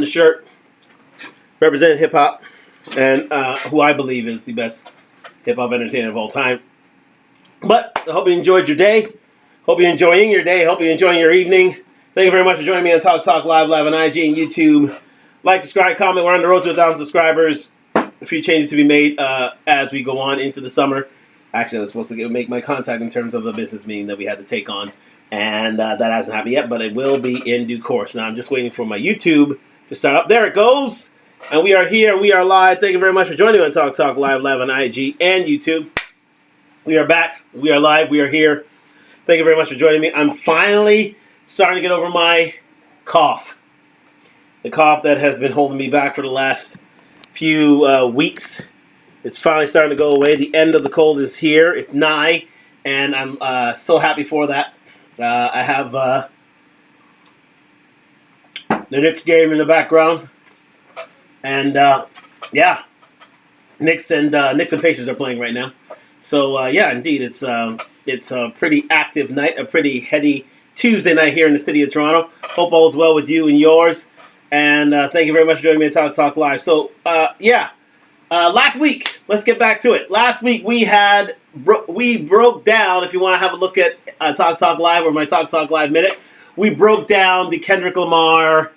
the shirt, representing hip hop, and who I believe is the best hip hop entertainer of all time. But I hope you enjoyed your day. Hope you're enjoying your day. Hope you're enjoying your evening. Thank you very much for joining me on Talk Live on IG and YouTube. Like, subscribe, comment. We're on the road to 1,000 subscribers. A few changes to be made as we go on into the summer. Actually, I was supposed to make my contact in terms of the business meeting that we had to take on. And that hasn't happened yet, but it will be in due course. Now, I'm just waiting for my YouTube to start up. There it goes. And we are here. We are live. Thank you very much for joining me on Talk Live on IG and YouTube. We are back. We are live. We are here. Thank you very much for joining me. I'm finally starting to get over my cough. The cough that has been holding me back for the last few weeks. It's finally starting to go away. The end of the cold is here. It's nigh. And I'm so happy for that. I have the Knicks game in the background, and yeah, Knicks and Pacers are playing right now. So yeah, indeed, it's a pretty active night, a pretty heady Tuesday night here in the city of Toronto. Hope all is well with you and yours, and thank you very much for joining me at Talk Live. So yeah, last week, let's get back to it. Last week we broke down, if you want to have a look at Talk Live or my Talk Live Minute, we broke down the Kendrick Lamar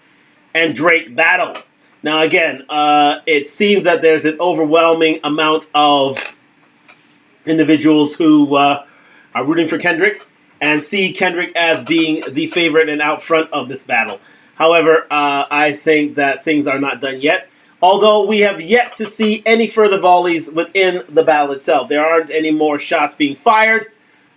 and Drake battle. Now again, it seems that there's an overwhelming amount of individuals who are rooting for Kendrick and see Kendrick as being the favorite and out front of this battle. However, I think that things are not done yet. Although we have yet to see any further volleys within the battle itself. There aren't any more shots being fired.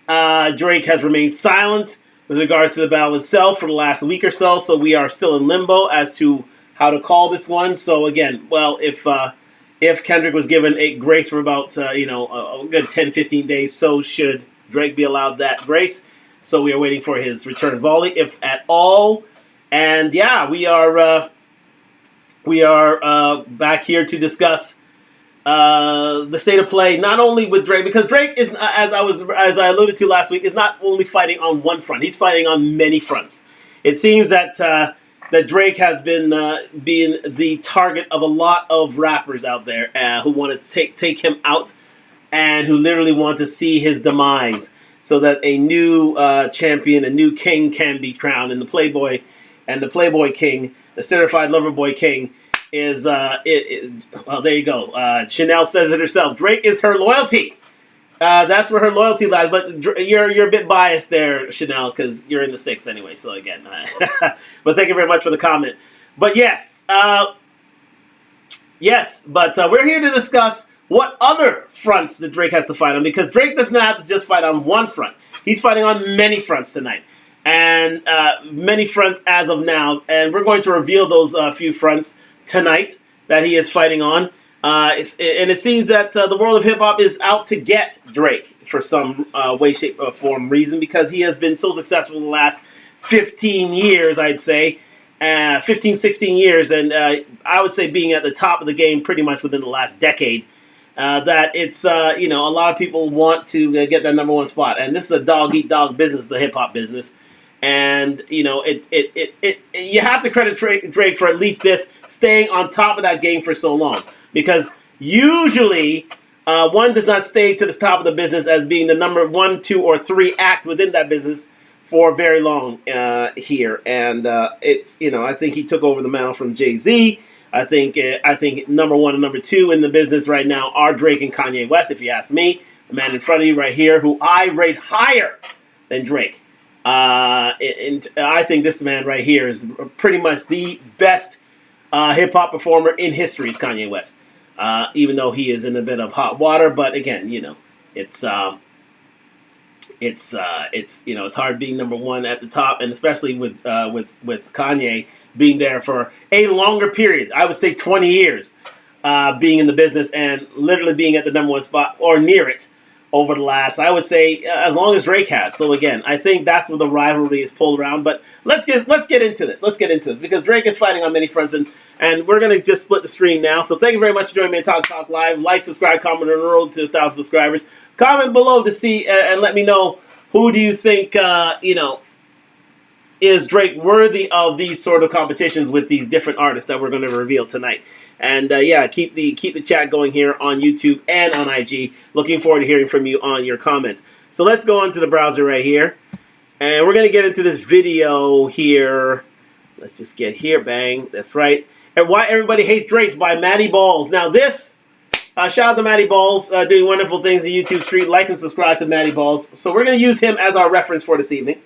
Drake has remained silent with regards to the battle itself for the last week or so. So we are still in limbo as to how to call this one. So again, well, if Kendrick was given a grace for about a good 10, 15 days, so should Drake be allowed that grace. So we are waiting for his return volley, if at all. And yeah, we are back here to discuss the state of play, not only with Drake, because Drake is, as I alluded to last week, is not only fighting on one front; he's fighting on many fronts. It seems that that Drake has been being the target of a lot of rappers out there who want to take him out, and who literally want to see his demise, so that a new champion, a new king, can be crowned, and the Playboy King, the certified lover boy king, is well, there you go. Chanel says it herself. Drake is her loyalty. That's where her loyalty lies. But you're a bit biased there, Chanel, because you're in the 6 anyway. So again, but thank you very much for the comment. But yes, But we're here to discuss what other fronts that Drake has to fight on, because Drake does not have to just fight on one front. He's fighting on many fronts tonight. And many fronts as of now, and we're going to reveal those few fronts tonight that he is fighting on. And it seems that the world of hip-hop is out to get Drake for some way, shape, or form reason, because he has been so successful in the last 15 years, I'd say. 15, 16 years, and I would say being at the top of the game pretty much within the last decade. That it's, a lot of people want to get that number one spot. And this is a dog-eat-dog business, the hip-hop business. And, you have to credit Drake for at least this, staying on top of that game for so long. Because usually, one does not stay to the top of the business as being the number 1, 2, or 3 act within that business for very long here. And I think he took over the mantle from Jay-Z. I think number 1 and number 2 in the business right now are Drake and Kanye West, if you ask me. The man in front of you right here, who I rate higher than Drake. And I think this man right here is pretty much the best hip-hop performer in history, is Kanye West. Even though he is in a bit of hot water, but again, it's hard being number 1 at the top, and especially with Kanye being there for a longer period. I would say 20 years, being in the business and literally being at the number 1 spot or near it over the last, I would say, as long as Drake has. So again, I think that's where the rivalry is pulled around. But let's get into this. Let's get into this, because Drake is fighting on many fronts, and we're gonna just split the screen now. So thank you very much for joining me on Talk Live. Like, subscribe, comment on the road to 1,000 subscribers. Comment below to see and let me know who do you think is Drake worthy of these sort of competitions with these different artists that we're going to reveal tonight? And yeah, keep the chat going here on YouTube and on IG. Looking forward to hearing from you on your comments. So let's go onto the browser right here, and we're going to get into this video here. Let's just get here, bang. That's right. And Why Everybody Hates Drake by Matty Balls. Now this, shout out to Matty Balls, doing wonderful things in YouTube Street. Like and subscribe to Matty Balls. So we're going to use him as our reference for this evening.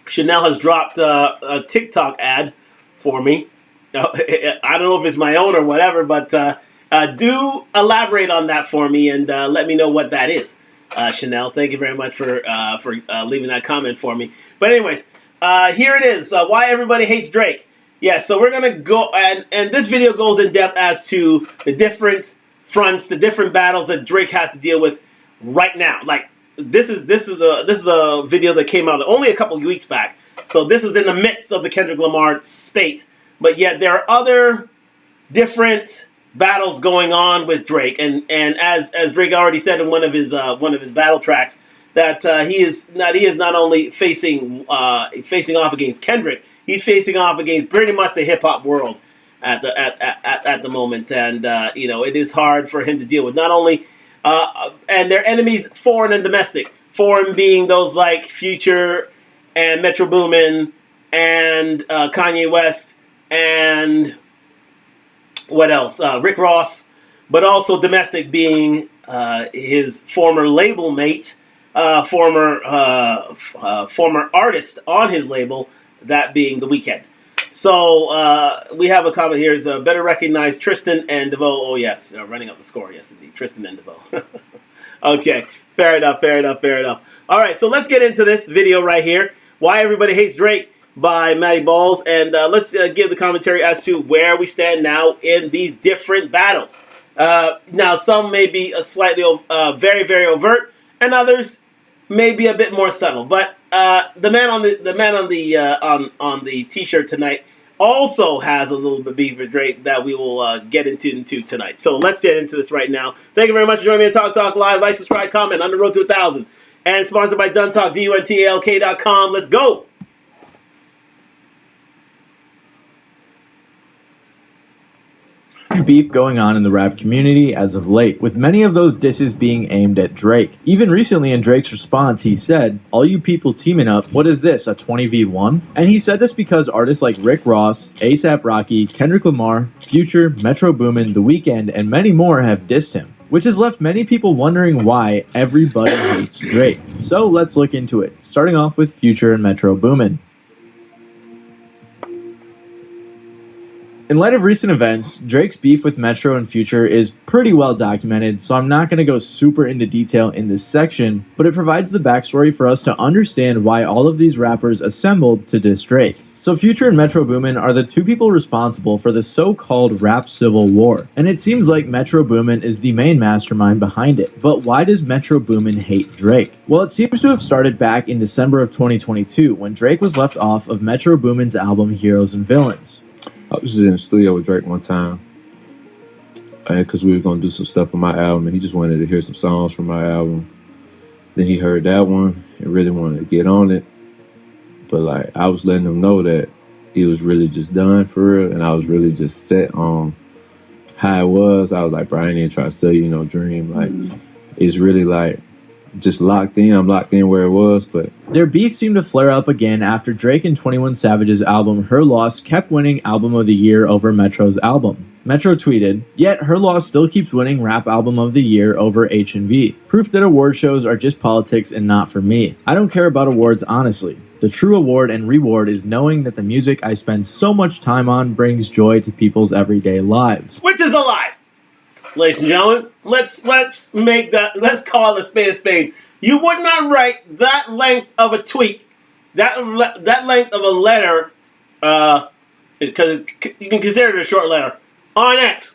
Chanel has dropped a TikTok ad for me. I don't know if it's my own or whatever, but do elaborate on that for me and let me know what that is. Chanel, thank you very much for leaving that comment for me. But anyways, here it is. Why Everybody Hates Drake. Yeah, so we're going to go, and this video goes in depth as to the different fronts, the different battles that Drake has to deal with right now. Like, this is a video that came out only a couple of weeks back. So this is in the midst of the Kendrick Lamar spate. But yet there are other different battles going on with Drake, and as Drake already said in one of his battle tracks, that he is not only facing off against Kendrick, he's facing off against pretty much the hip hop world at the moment, and you know, it is hard for him to deal with not only and their enemies, foreign and domestic. Foreign being those like Future and Metro Boomin and Kanye West. And what else? Rick Ross, but also domestic being his former label mate, former artist on his label, that being The Weeknd. So we have a comment here. Is better recognize Tristan and DeVoe. Oh yes, running up the score. Yes, indeed, Tristan and DeVoe. Okay, fair enough. All right, so let's get into this video right here. Why Everybody Hates Drake by Matty Balls, and let's give the commentary as to where we stand now in these different battles. Now, some may be slightly very, very overt, and others may be a bit more subtle. But the man on the T-shirt tonight also has a little bit of beef with Drake that we will get into tonight. So let's get into this right now. Thank you very much for joining me on Talk Live. Like, subscribe, comment on the road to 1,000, and sponsored by Duntalk, DUNTALK.com. Let's go. Beef going on in the rap community as of late, with many of those disses being aimed at Drake. Even recently in Drake's response, he said, "All you people teaming up, what is this, a 20v1?" And he said this because artists like Rick Ross, A$AP Rocky, Kendrick Lamar, Future, Metro Boomin, The Weeknd, and many more have dissed him, which has left many people wondering why everybody hates Drake. So let's look into it, starting off with Future and Metro Boomin. In light of recent events, Drake's beef with Metro and Future is pretty well documented, so I'm not going to go super into detail in this section, but it provides the backstory for us to understand why all of these rappers assembled to diss Drake. So Future and Metro Boomin are the two people responsible for the so-called rap civil war, and it seems like Metro Boomin is the main mastermind behind it. But why does Metro Boomin hate Drake? Well, it seems to have started back in December of 2022 when Drake was left off of Metro Boomin's album Heroes and Villains. I was just in the studio with Drake one time, because we were going to do some stuff on my album, and he just wanted to hear some songs from my album. Then he heard that one and really wanted to get on it. But like, I was letting him know that he was really just done for real, and I was really just set on how it was. I was like, bro, I ain't even trying to sell you no dream. Like, it's really like, just locked in. I'm locked in where it was, but their beef seemed to flare up again after Drake and 21 Savage's album Her Loss kept winning Album of the Year over Metro's album. Metro tweeted, "Yet Her Loss still keeps winning Rap Album of the Year over H&V. Proof that award shows are just politics and not for me. I don't care about awards, honestly. The true award and reward is knowing that the music I spend so much time on brings joy to people's everyday lives." Which is a lie. Ladies and gentlemen, let's call a spade a spade. You would not write that length of a tweet, that length of a letter, because you can consider it a short letter, on X,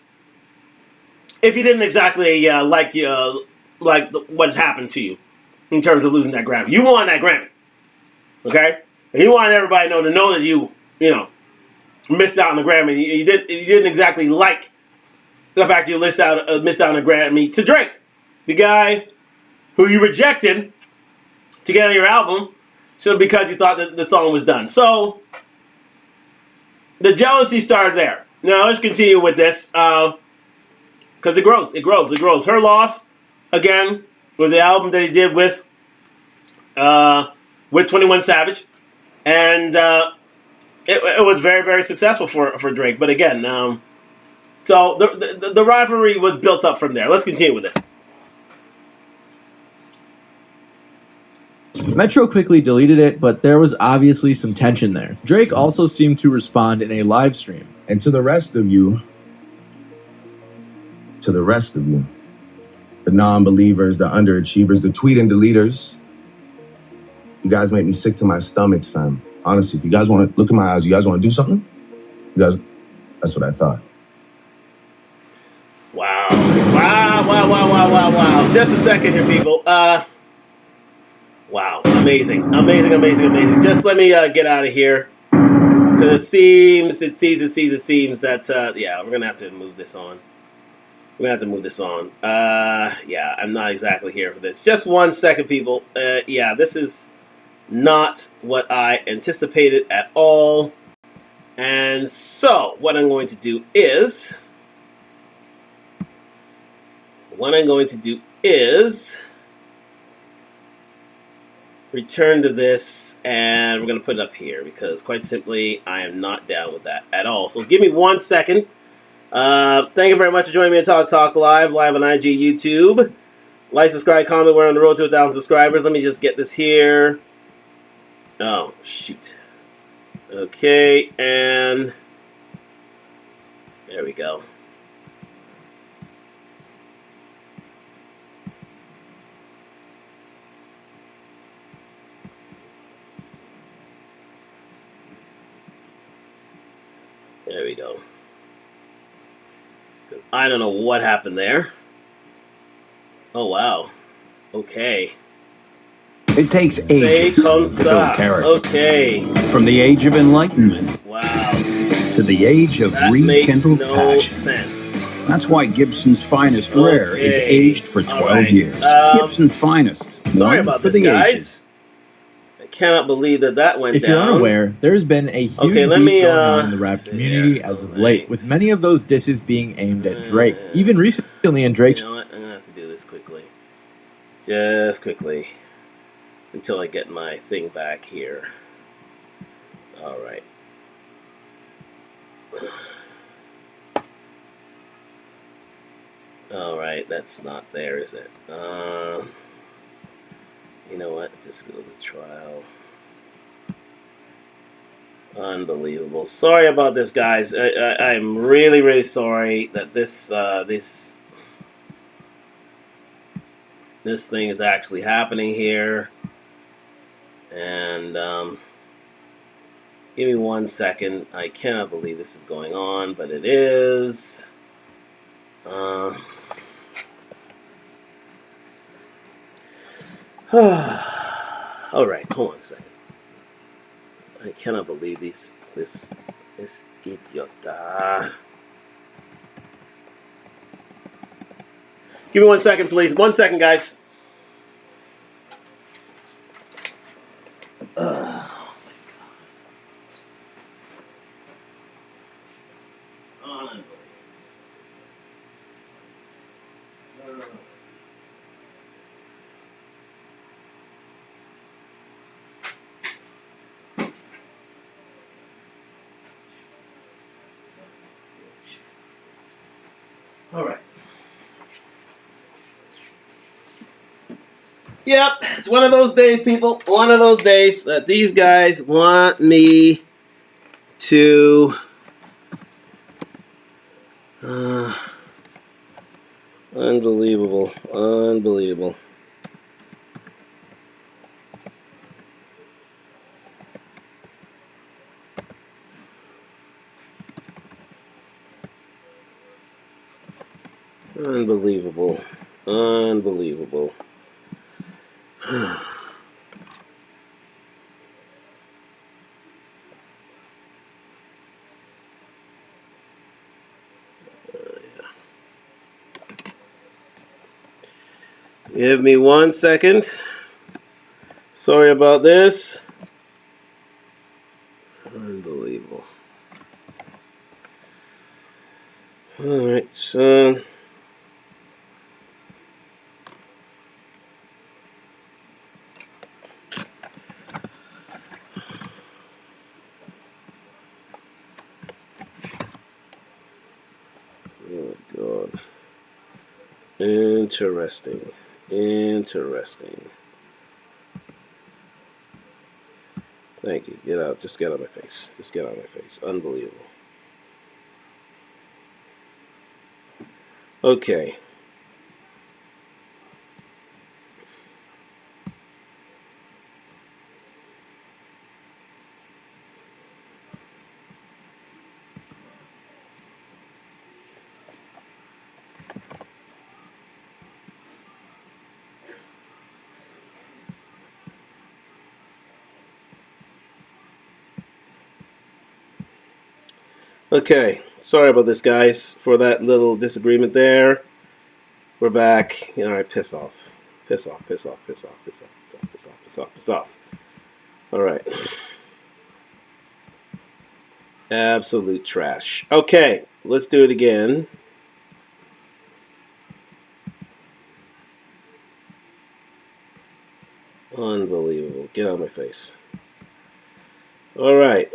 if you didn't exactly like what happened to you in terms of losing that Grammy. You won that Grammy, okay? And you want everybody to know that you missed out on the Grammy. You didn't exactly like the fact you missed out on a Grammy to Drake, the guy who you rejected to get on your album, So because you thought that the song was done. So the jealousy started there. Now let's continue with this because it grows. It grows. It grows. Her Loss, again, was the album that he did with 21 Savage, and it was very, very successful for Drake. But again, so the rivalry was built up from there. Let's continue with this. Metro quickly deleted it, but there was obviously some tension there. Drake also seemed to respond in a live stream. And to the rest of you, the non-believers, the underachievers, the tweet and deleters, you guys make me sick to my stomach, fam. Honestly, if you guys want to look in my eyes, you guys want to do something? You guys, that's what I thought. Wow. Just a second here, people. Wow. Amazing. Just let me get out of here. Because it seems that, yeah, we're going to have to move this on. Yeah, I'm not exactly here for this. Just 1 second, people. Yeah, this is not what I anticipated at all. And so, what I'm going to do is return to this, and we're going to put it up here because, quite simply, I am not down with that at all. So give me 1 second. Thank you very much for joining me on Talk live on IG, YouTube. Like, subscribe, comment. We're on the road to 1,000 subscribers. Let me just get this here. Oh, shoot. Okay, and there we go. There we go. I don't know what happened there. Oh, wow. Okay. It takes ages to build character. Okay. From the age of enlightenment Wow. to the age of That rekindled makes no passion. sense. That's why Gibson's Finest Rare is Okay. aged for 12 All right. years. Gibson's Finest. Sorry one about for this, the guys. ages. I cannot believe that went If down. you're unaware, there's been a huge Okay, let beef me, going on in the rap see community here. as of late, with many of those disses being aimed at Drake. Even recently in Drake's... You know what? I'm going to have to do this quickly. Just quickly. Until I get my thing back here. All right. All right, that's not there, is it? You know what? Just go to trial. Unbelievable. Sorry about this, guys. I'm really, really sorry that this thing is actually happening here. And give me 1 second. I cannot believe this is going on, but it is. All right, hold on a second. I cannot believe this idiot. Give me 1 second, please. 1 second, guys. All right. Yep, it's one of those days, people. One of those days that these guys want me to unbelievable. Unbelievable. Unbelievable. Unbelievable. Give me 1 second. Sorry about this. Alright, so... Oh, God. Interesting. Thank you. Get out. Just get out of my face. Just get out of my face. Unbelievable. Okay. Okay, sorry about this, guys, for that little disagreement there. We're back. All right, piss off. Piss off. All right. Absolute trash. Okay, let's do it again. Unbelievable. Get out of my face. All right.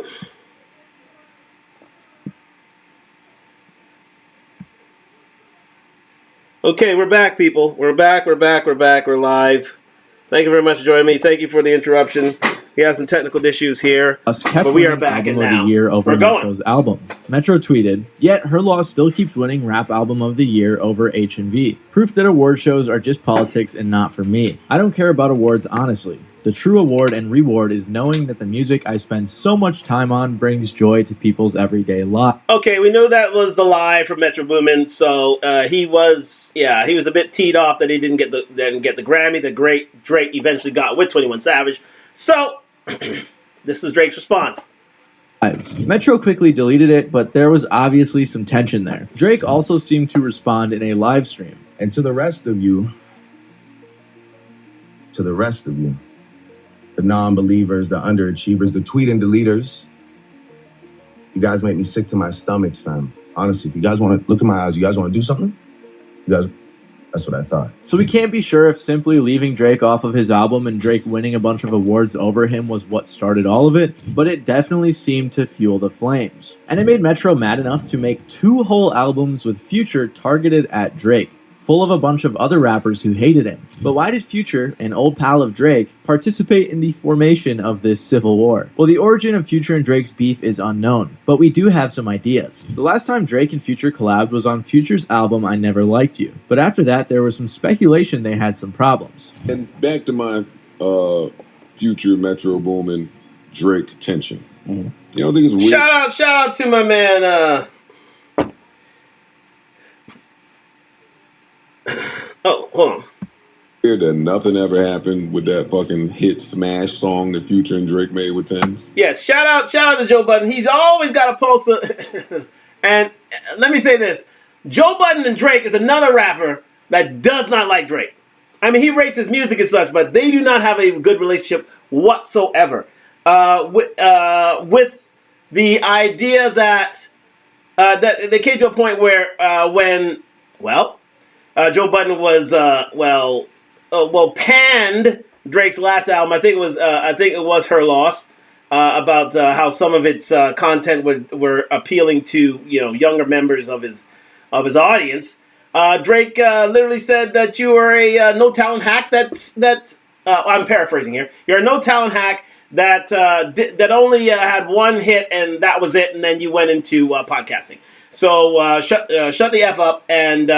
Okay, we're back, people. We're back. We're live. Thank you very much for joining me. Thank you for the interruption. We have some technical issues here, but we are back album and now. Of the year over We're going. Metro's album. Metro tweeted, "Yet her loss still keeps winning Rap Album of the Year over H&V. Proof that award shows are just politics and not for me. I don't care about awards, honestly. The true award and reward is knowing that the music I spend so much time on brings joy to people's everyday lives." Okay, we know that was the lie from Metro Boomin. So he was a bit teed off that he didn't get the Grammy. The great Drake eventually got with 21 Savage. So this is Drake's response. Metro quickly deleted it, but there was obviously some tension there. Drake also seemed to respond in a live stream. And to the rest of you, the non-believers, the underachievers, the tweet and deleters, you guys make me sick to my stomachs, fam. Honestly, if you guys want to look in my eyes, you guys want to do something? That's what I thought. So we can't be sure if simply leaving Drake off of his album and Drake winning a bunch of awards over him was what started all of it, but it definitely seemed to fuel the flames. And it made Metro mad enough to make 2 whole albums with Future targeted at Drake, full of a bunch of other rappers who hated him. But why did Future, an old pal of Drake, participate in the formation of this civil war? Well, the origin of Future and Drake's beef is unknown, but we do have some ideas. The last time Drake and Future collabed was on Future's album I Never Liked You, but after that there was some speculation they had some problems. And back to my Future, Metro Boomin, Drake tension. You don't think it's weird? Shout out to my man. Oh, hold on. Weird that nothing ever happened with that fucking hit smash song that Future and Drake made with Tim's. Yes, shout out to Joe Budden. He's always got a pulse. And let me say this: Joe Budden and Drake is another rapper that does not like Drake. I mean, he rates his music and such, but they do not have a good relationship whatsoever. With the idea that they came to a point where Joe Budden was panned Drake's last album. I think it was Her Loss, about how some of its content were appealing to younger members of his audience. Drake literally said that you were a no talent hack. I'm paraphrasing here. You're a no talent hack that only had one hit and that was it, and then you went into podcasting. So shut the F up and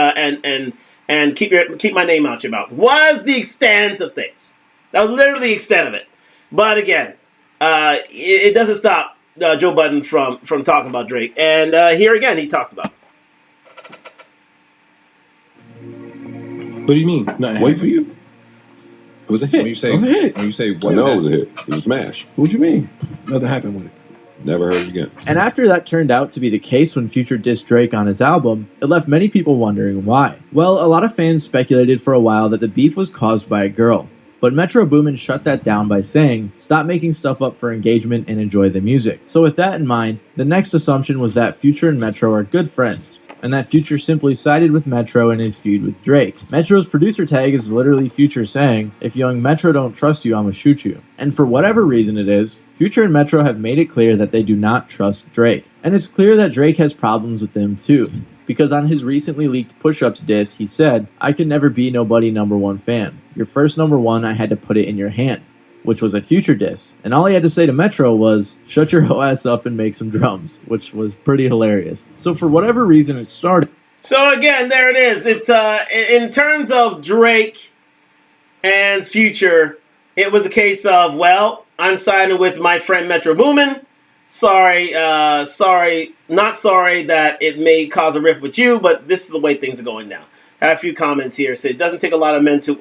keep my name out your mouth. Was the extent of things. That was literally the extent of it. But again, it doesn't stop Joe Budden from talking about Drake. And here again, he talked about it. What do you mean? Wait for you. It was a hit. When you say, it was a hit. When you say what? I know it was a hit. It was a smash. So what you mean? Nothing happened with it. Never heard it again. And after that turned out to be the case when Future dissed Drake on his album, it left many people wondering why. Well, a lot of fans speculated for a while that the beef was caused by a girl, but Metro Boomin shut that down by saying, "Stop making stuff up for engagement and enjoy the music." So with that in mind, the next assumption was that Future and Metro are good friends. and that Future simply sided with Metro in his feud with Drake. Metro's producer tag is literally Future saying, "If young Metro don't trust you, I'ma shoot you." And for whatever reason it is, Future and Metro have made it clear that they do not trust Drake. And it's clear that Drake has problems with them too. Because on his recently leaked Push-Ups diss, he said, "I could never be nobody #1 fan. Your first #1, I had to put it in your hand," which was a Future diss. And all he had to say to Metro was, "Shut your hoe ass up and make some drums," which was pretty hilarious. So for whatever reason it started. So again, there it is. It's in terms of Drake and Future, it was a case of, well, I'm signing with my friend Metro Boomin. Sorry that it may cause a rift with you, but this is the way things are going now. I have a few comments here. Say it doesn't take a lot of men to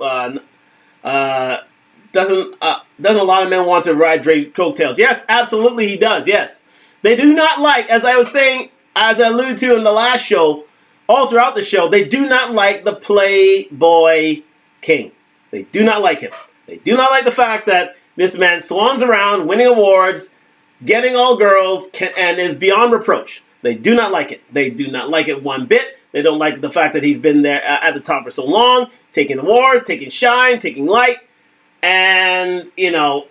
doesn't a lot of men want to ride Drake's coattails? Yes, absolutely he does. Yes, they do not like, as I was saying, as I alluded to in the last show, all throughout the show, they do not like the Playboy King. They do not like him. They do not like the fact that this man swans around, winning awards, getting all girls, and is beyond reproach. They do not like it. They do not like it one bit. They don't like the fact that he's been there at the top for so long, taking awards, taking shine, taking light, and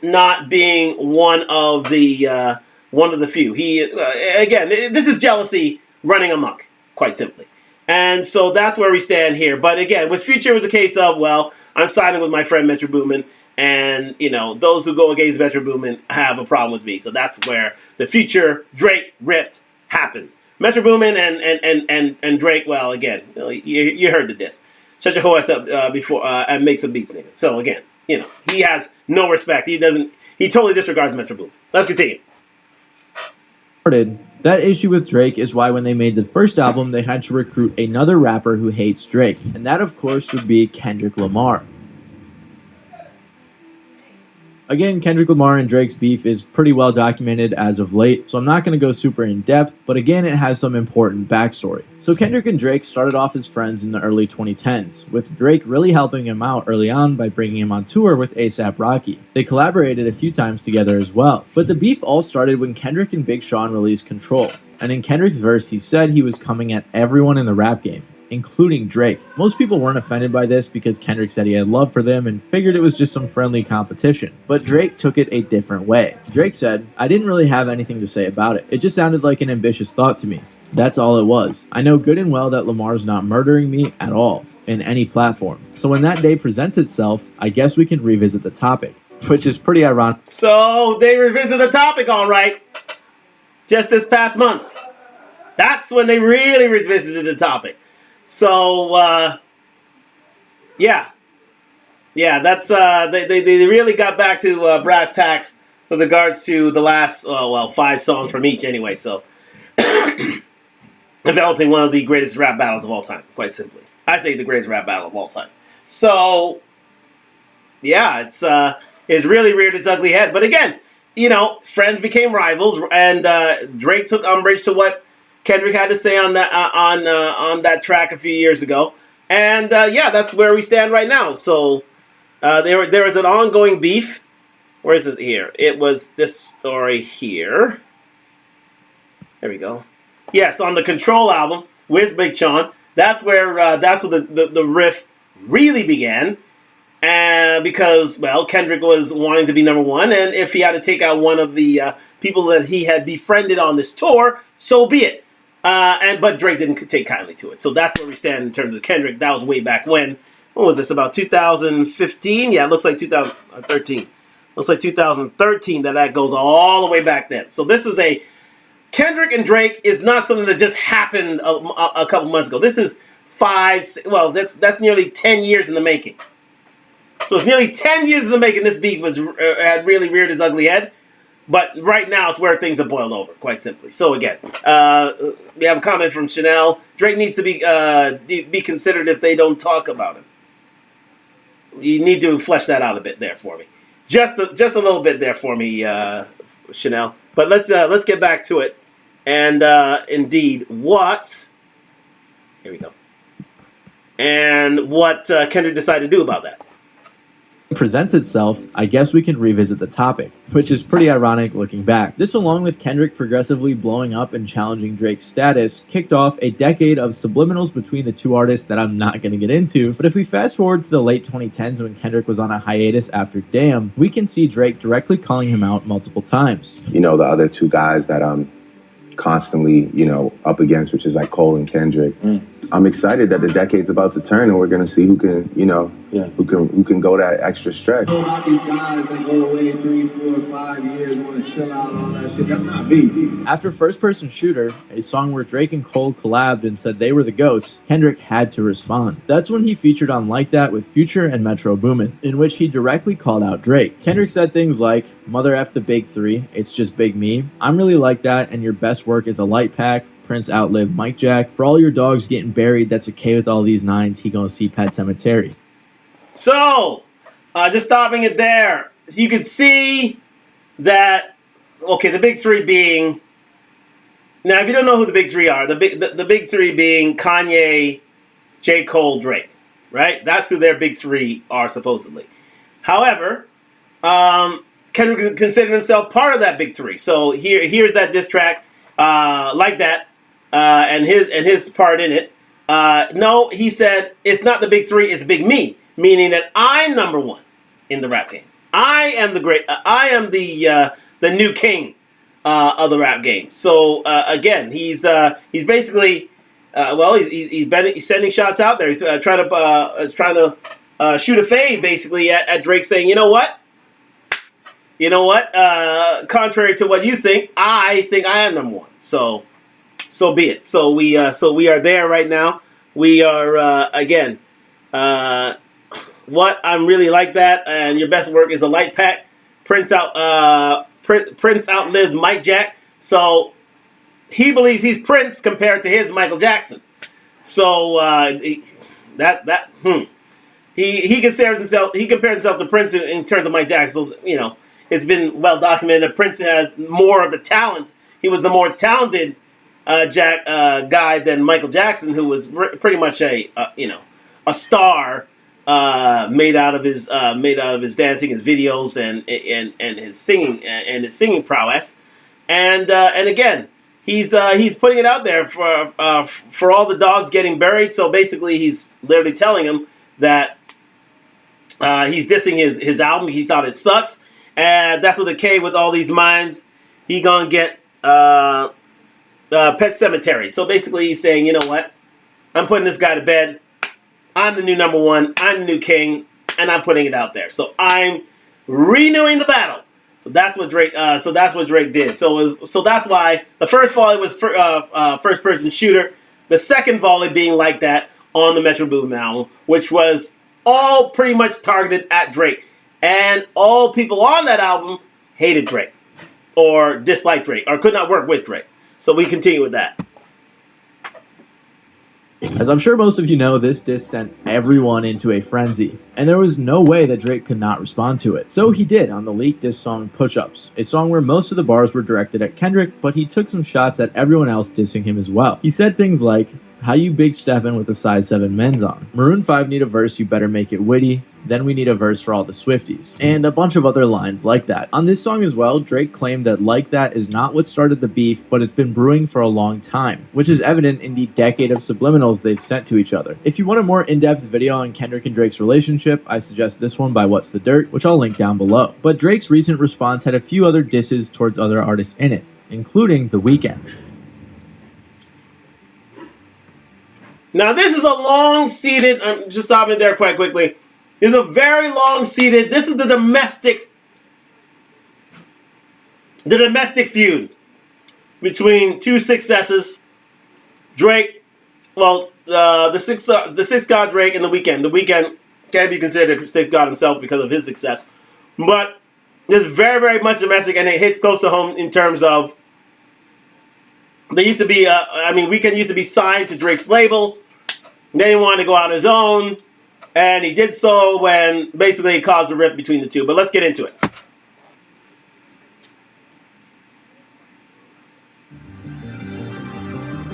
not being one of the few. He again, this is jealousy running amok, quite simply. And so that's where we stand here. But again, with Future, it was a case of, well, I'm siding with my friend Metro Boomin, and those who go against Metro Boomin have a problem with me. So that's where the Future Drake rift happened. Metro Boomin and Drake. Well, again, you heard the diss. Shut your whole ass up before and make some beats, nigga. So again, he has no respect. He totally disregards Metro Boomin. Let's continue. That issue with Drake is why when they made the first album, they had to recruit another rapper who hates Drake, and that of course would be Kendrick Lamar. Again, Kendrick Lamar and Drake's beef is pretty well documented as of late, so I'm not going to go super in depth, but again, it has some important backstory. So Kendrick and Drake started off as friends in the early 2010s, with Drake really helping him out early on by bringing him on tour with A$AP Rocky. They collaborated a few times together as well, but the beef all started when Kendrick and Big Sean released Control, and in Kendrick's verse he said he was coming at everyone in the rap game, including Drake. Most people weren't offended by this because Kendrick said he had love for them and figured it was just some friendly competition. But Drake took it a different way. Drake said, "I didn't really have anything to say about it. It just sounded like an ambitious thought to me. That's all it was. I know good and well that Lamar's not murdering me at all, in any platform. So when that day presents itself, I guess we can revisit the topic." Which is pretty ironic. So they revisit the topic, all right. Just this past month. That's when they really revisited the topic. So, that's, they really got back to brass tacks with regards to the last, 5 songs from each anyway, so developing one of the greatest rap battles of all time, quite simply. I say the greatest rap battle of all time. So, yeah, it's really reared its ugly head. But again, friends became rivals, and Drake took umbrage to what Kendrick had to say on that track a few years ago, and that's where we stand right now. So there was an ongoing beef. Where is it here? It was this story here. There we go. Yes, on the Control album with Big Sean. That's where the riff really began, because Kendrick was wanting to be #1, and if he had to take out one of the people that he had befriended on this tour, so be it. But Drake didn't take kindly to it. So that's where we stand in terms of Kendrick. That was way back when. What was this, about 2015? Yeah, it looks like 2013. Looks like 2013 that goes all the way back then. So this is Kendrick and Drake is not something that just happened a couple months ago. This is that's nearly 10 years in the making. So it's nearly 10 years in the making. This beef had really reared its ugly head. But right now, it's where things have boiled over, quite simply. So again, we have a comment from Chanel. Drake needs to be considered if they don't talk about him. You need to flesh that out a bit there for me. Just a little bit there for me, Chanel. But let's get back to it. And indeed, here we go. And what Kendrick decided to do about that. presents itself, I guess we can revisit the topic, which is pretty ironic looking back. This, along with Kendrick progressively blowing up and challenging Drake's status, kicked off a decade of subliminals between the two artists that I'm not going to get into. But if we fast forward to the late 2010s when Kendrick was on a hiatus after Damn, we can see Drake directly calling him out multiple times. You know, the other two guys that I'm constantly, up against, which is like Cole and Kendrick. I'm excited that the decade's about to turn and we're gonna see who can, who can go that extra stretch. About these guys that go away 3, 4, 5 years, want to chill out, all that shit. That's not me. After First Person Shooter, a song where Drake and Cole collabed and said they were the GOATs, Kendrick had to respond. That's when he featured on Like That with Future and Metro Boomin, in which he directly called out Drake. Kendrick said things like, "Mother F the big three, it's just big me. I'm really like that, and your best work is a light pack. Prince outlived Mike Jack. For all your dogs getting buried, that's okay with all these nines. He gonna see Pet Cemetery." So, just stopping it there. So you can see that, okay, the big three being, now if you don't know who the big three are, the big three being Kanye, J. Cole, Drake, right? That's who their big three are supposedly. However, Kendrick considered himself part of that big three. So here's that diss track, Like That, and his part in it. No, he said, it's not the big three, it's big me. Meaning that I'm number one in the rap game. I am the great. I am the new king of the rap game. So again, he's basically he's sending shots out there. He's trying to shoot a fade basically at Drake, saying, you know what, contrary to what you think I am number one. So be it. So we are there right now. We are again. What I'm really like that, and your best work is a light pack. Prince outlived Mike Jack, so he believes he's Prince compared to his Michael Jackson. So he compares himself to Prince in terms of Mike Jackson. So, it's been well documented that Prince had more of the talent. He was the more talented guy than Michael Jackson, who was pretty much a star. Made out of his dancing, his videos, and his singing prowess, and again he's putting it out there for all the dogs getting buried. So basically, he's literally telling him that he's dissing his album. He thought it sucks, and that's what the K with all these minds. He gonna get Pet Cemetery. So basically, he's saying, you know what, I'm putting this guy to bed. I'm the new number one. I'm the new king, and I'm putting it out there. So I'm renewing the battle. So that's what Drake. Did. So that's why the first volley was First Person Shooter. The second volley being Like That on the Metro Boomin album, which was all pretty much targeted at Drake, and all people on that album hated Drake, or disliked Drake, or could not work with Drake. So we continue with that. As I'm sure most of you know, this diss sent everyone into a frenzy, and there was no way that Drake could not respond to it. So he did on the leaked diss song Push Ups, a song where most of the bars were directed at Kendrick, but he took some shots at everyone else dissing him as well. He said things like, "How you big steppin' with a size 7 men's on? Maroon 5 need a verse, you better make it witty. Then we need a verse for all the Swifties." And a bunch of other lines like that. On this song as well, Drake claimed that Like That is not what started the beef, but it's been brewing for a long time, which is evident in the decade of subliminals they've sent to each other. If you want a more in-depth video on Kendrick and Drake's relationship, I suggest this one by What's the Dirt, which I'll link down below. But Drake's recent response had a few other disses towards other artists in it, including The Weeknd. Now this is a long-seated, I'm just stopping there quite quickly. This is a very long-seated, this is the domestic feud between two successes. Drake, well, the sixth god Drake and The Weeknd. The Weeknd can be considered a sixth god himself because of his success. But it's very, very much domestic, and it hits close to home in terms of, they used to be, Weeknd used to be signed to Drake's label. Then he wanted to go out on his own, and he did so when basically it caused a rift between the two. But let's get into it.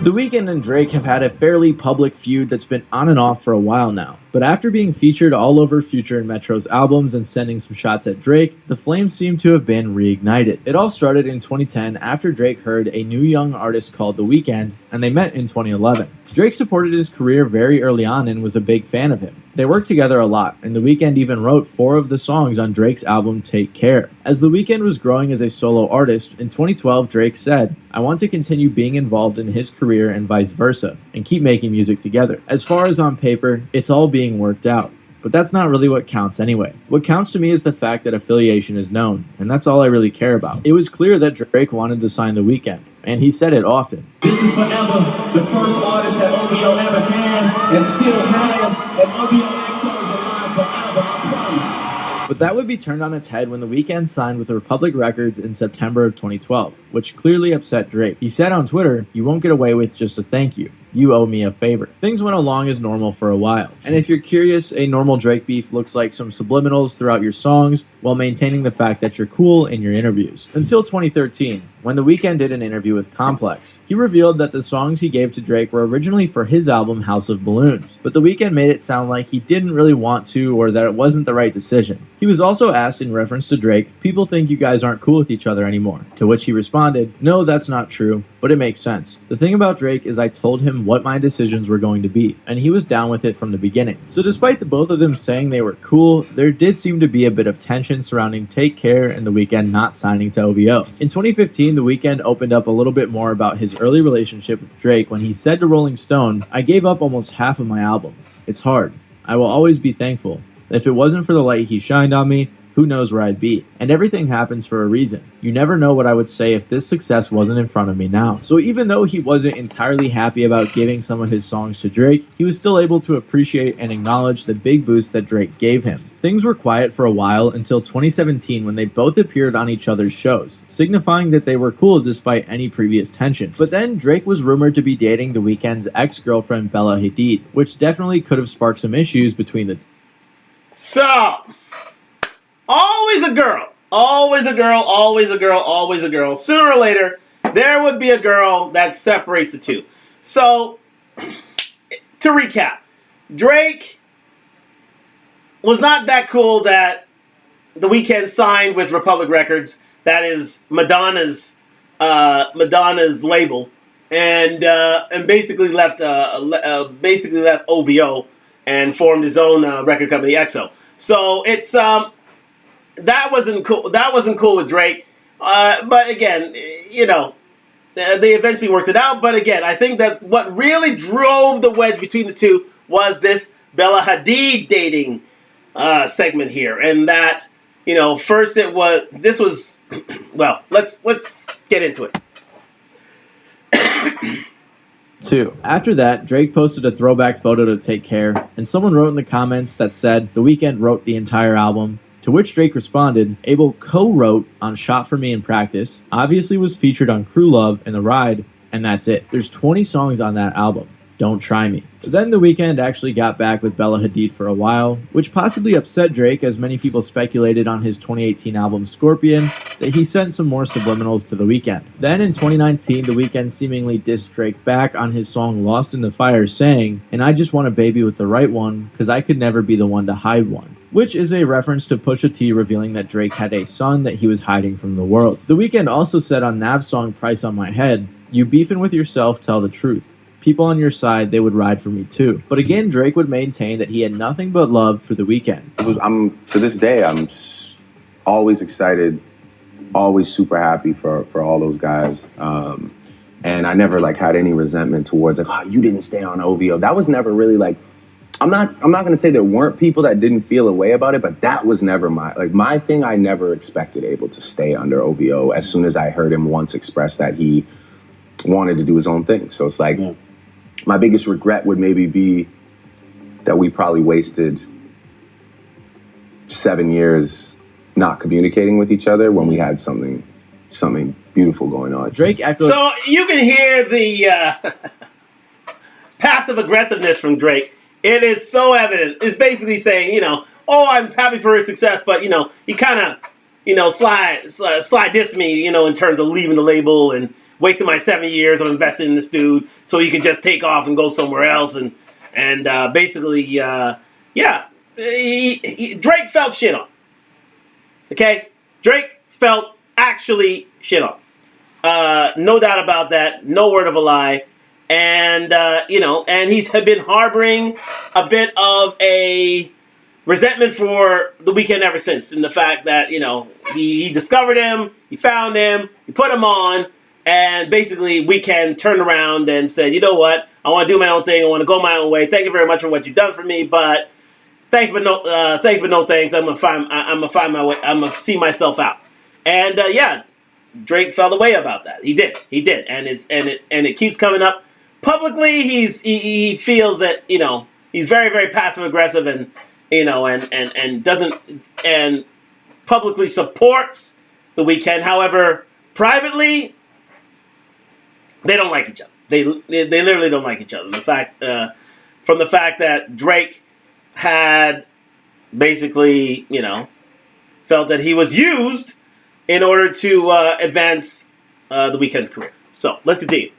The Weeknd and Drake have had a fairly public feud that's been on and off for a while now. But after being featured all over Future and Metro's albums and sending some shots at Drake, the flames seem to have been reignited. It all started in 2010 after Drake heard a new young artist called The Weeknd, and they met in 2011. Drake supported his career very early on and was a big fan of him. They worked together a lot, and The Weeknd even wrote 4 of the songs on Drake's album Take Care. As The Weeknd was growing as a solo artist, in 2012 Drake said, "I want to continue being involved in his career and vice versa, and keep making music together. As far as on paper, it's all being worked out. But that's not really what counts anyway. What counts to me is the fact that affiliation is known, and that's all I really care about." It was clear that Drake wanted to sign The Weeknd, and he said it often. This is forever the first artist that OVO ever had and still has, and OVO XO is alive forever, I promise. But that would be turned on its head when The Weeknd signed with Republic Records in September of 2012, which clearly upset Drake. He said on Twitter, "You won't get away with just a thank you. You owe me a favor." Things went along as normal for a while. And if you're curious, a normal Drake beef looks like some subliminals throughout your songs while maintaining the fact that you're cool in your interviews. Until 2013, when The Weeknd did an interview with Complex. He revealed that the songs he gave to Drake were originally for his album House of Balloons, but The Weeknd made it sound like he didn't really want to or that it wasn't the right decision. He was also asked in reference to Drake, "People think you guys aren't cool with each other anymore," to which he responded, "No, that's not true, but it makes sense. The thing about Drake is I told him what my decisions were going to be, and he was down with it from the beginning." So despite the both of them saying they were cool, there did seem to be a bit of tension surrounding Take Care and The Weeknd not signing to OVO. In 2015, The Weeknd opened up a little bit more about his early relationship with Drake when he said to Rolling Stone, "I gave up almost half of my album. It's hard. I will always be thankful. If it wasn't for the light he shined on me, who knows where I'd be. And everything happens for a reason. You never know what I would say if this success wasn't in front of me now." So even though he wasn't entirely happy about giving some of his songs to Drake, he was still able to appreciate and acknowledge the big boost that Drake gave him. Things were quiet for a while until 2017 when they both appeared on each other's shows, signifying that they were cool despite any previous tension. But then Drake was rumored to be dating The Weeknd's ex-girlfriend Bella Hadid, which definitely could have sparked some issues between the two. So, always a girl. Always a girl, always a girl, always a girl. Sooner or later, there would be a girl that separates the two. So, to recap, Drake was not that cool that The Weeknd signed with Republic Records. That is Madonna's label, and basically left OVO and formed his own record company, EXO. So it's that wasn't cool. That wasn't cool with Drake. But again, you know, they eventually worked it out. But again, I think that what really drove the wedge between the two was this Bella Hadid dating segment here, and that, you know, first this was well. Let's get into it. 2. After that, Drake posted a throwback photo to Take Care, and someone wrote in the comments that said The Weeknd wrote the entire album, to which Drake responded, Abel co-wrote on Shot For Me in Practice, obviously was featured on Crew Love and The Ride, and that's it. There's 20 songs on that album. Don't try me. Then The Weeknd actually got back with Bella Hadid for a while, which possibly upset Drake as many people speculated on his 2018 album Scorpion that he sent some more subliminals to The Weeknd. Then in 2019, The Weeknd seemingly dissed Drake back on his song Lost in the Fire, saying, "And I just want a baby with the right one, cause I could never be the one to hide one," which is a reference to Pusha T revealing that Drake had a son that he was hiding from the world. The Weeknd also said on Nav's song Price on My Head, "You beefing with yourself, tell the truth. People on your side, they would ride for me too." But again, Drake would maintain that he had nothing but love for The Weeknd. To this day, I'm always excited, always super happy for all those guys. And I never had any resentment towards oh, you didn't stay on OVO. That was never really I'm not gonna say there weren't people that didn't feel a way about it, but that was never my thing. I never expected Abel to stay under OVO as soon as I heard him once express that he wanted to do his own thing. So it's my biggest regret would maybe be that we probably wasted 7 years not communicating with each other when we had something beautiful going on. Drake echoed. So you can hear the passive aggressiveness from Drake. It is so evident. It's basically saying, oh, I'm happy for his success, but he kind of slide diss me, in terms of leaving the label and wasting my 7 years of investing in this dude so he could just take off and go somewhere else and basically yeah, Drake felt shit on. Okay? Drake felt actually shit on. No doubt about that. No word of a lie. And, and he's been harboring a bit of a resentment for The Weeknd ever since. In the fact that, he discovered him, he found him, he put him on, and basically Weeknd turned around and said, you know what? I want to do my own thing. I want to go my own way. Thank you very much for what you've done for me, but thanks, but no thanks. I'm gonna find my way. I'm gonna see myself out. And Drake felt away about that. He did, and it keeps coming up publicly. He feels that he's very, very passive aggressive, and and doesn't and publicly supports The Weeknd. However, privately, they don't like each other. They literally don't like each other. From the fact that Drake had basically, felt that he was used in order to advance The Weeknd's career. So, let's continue.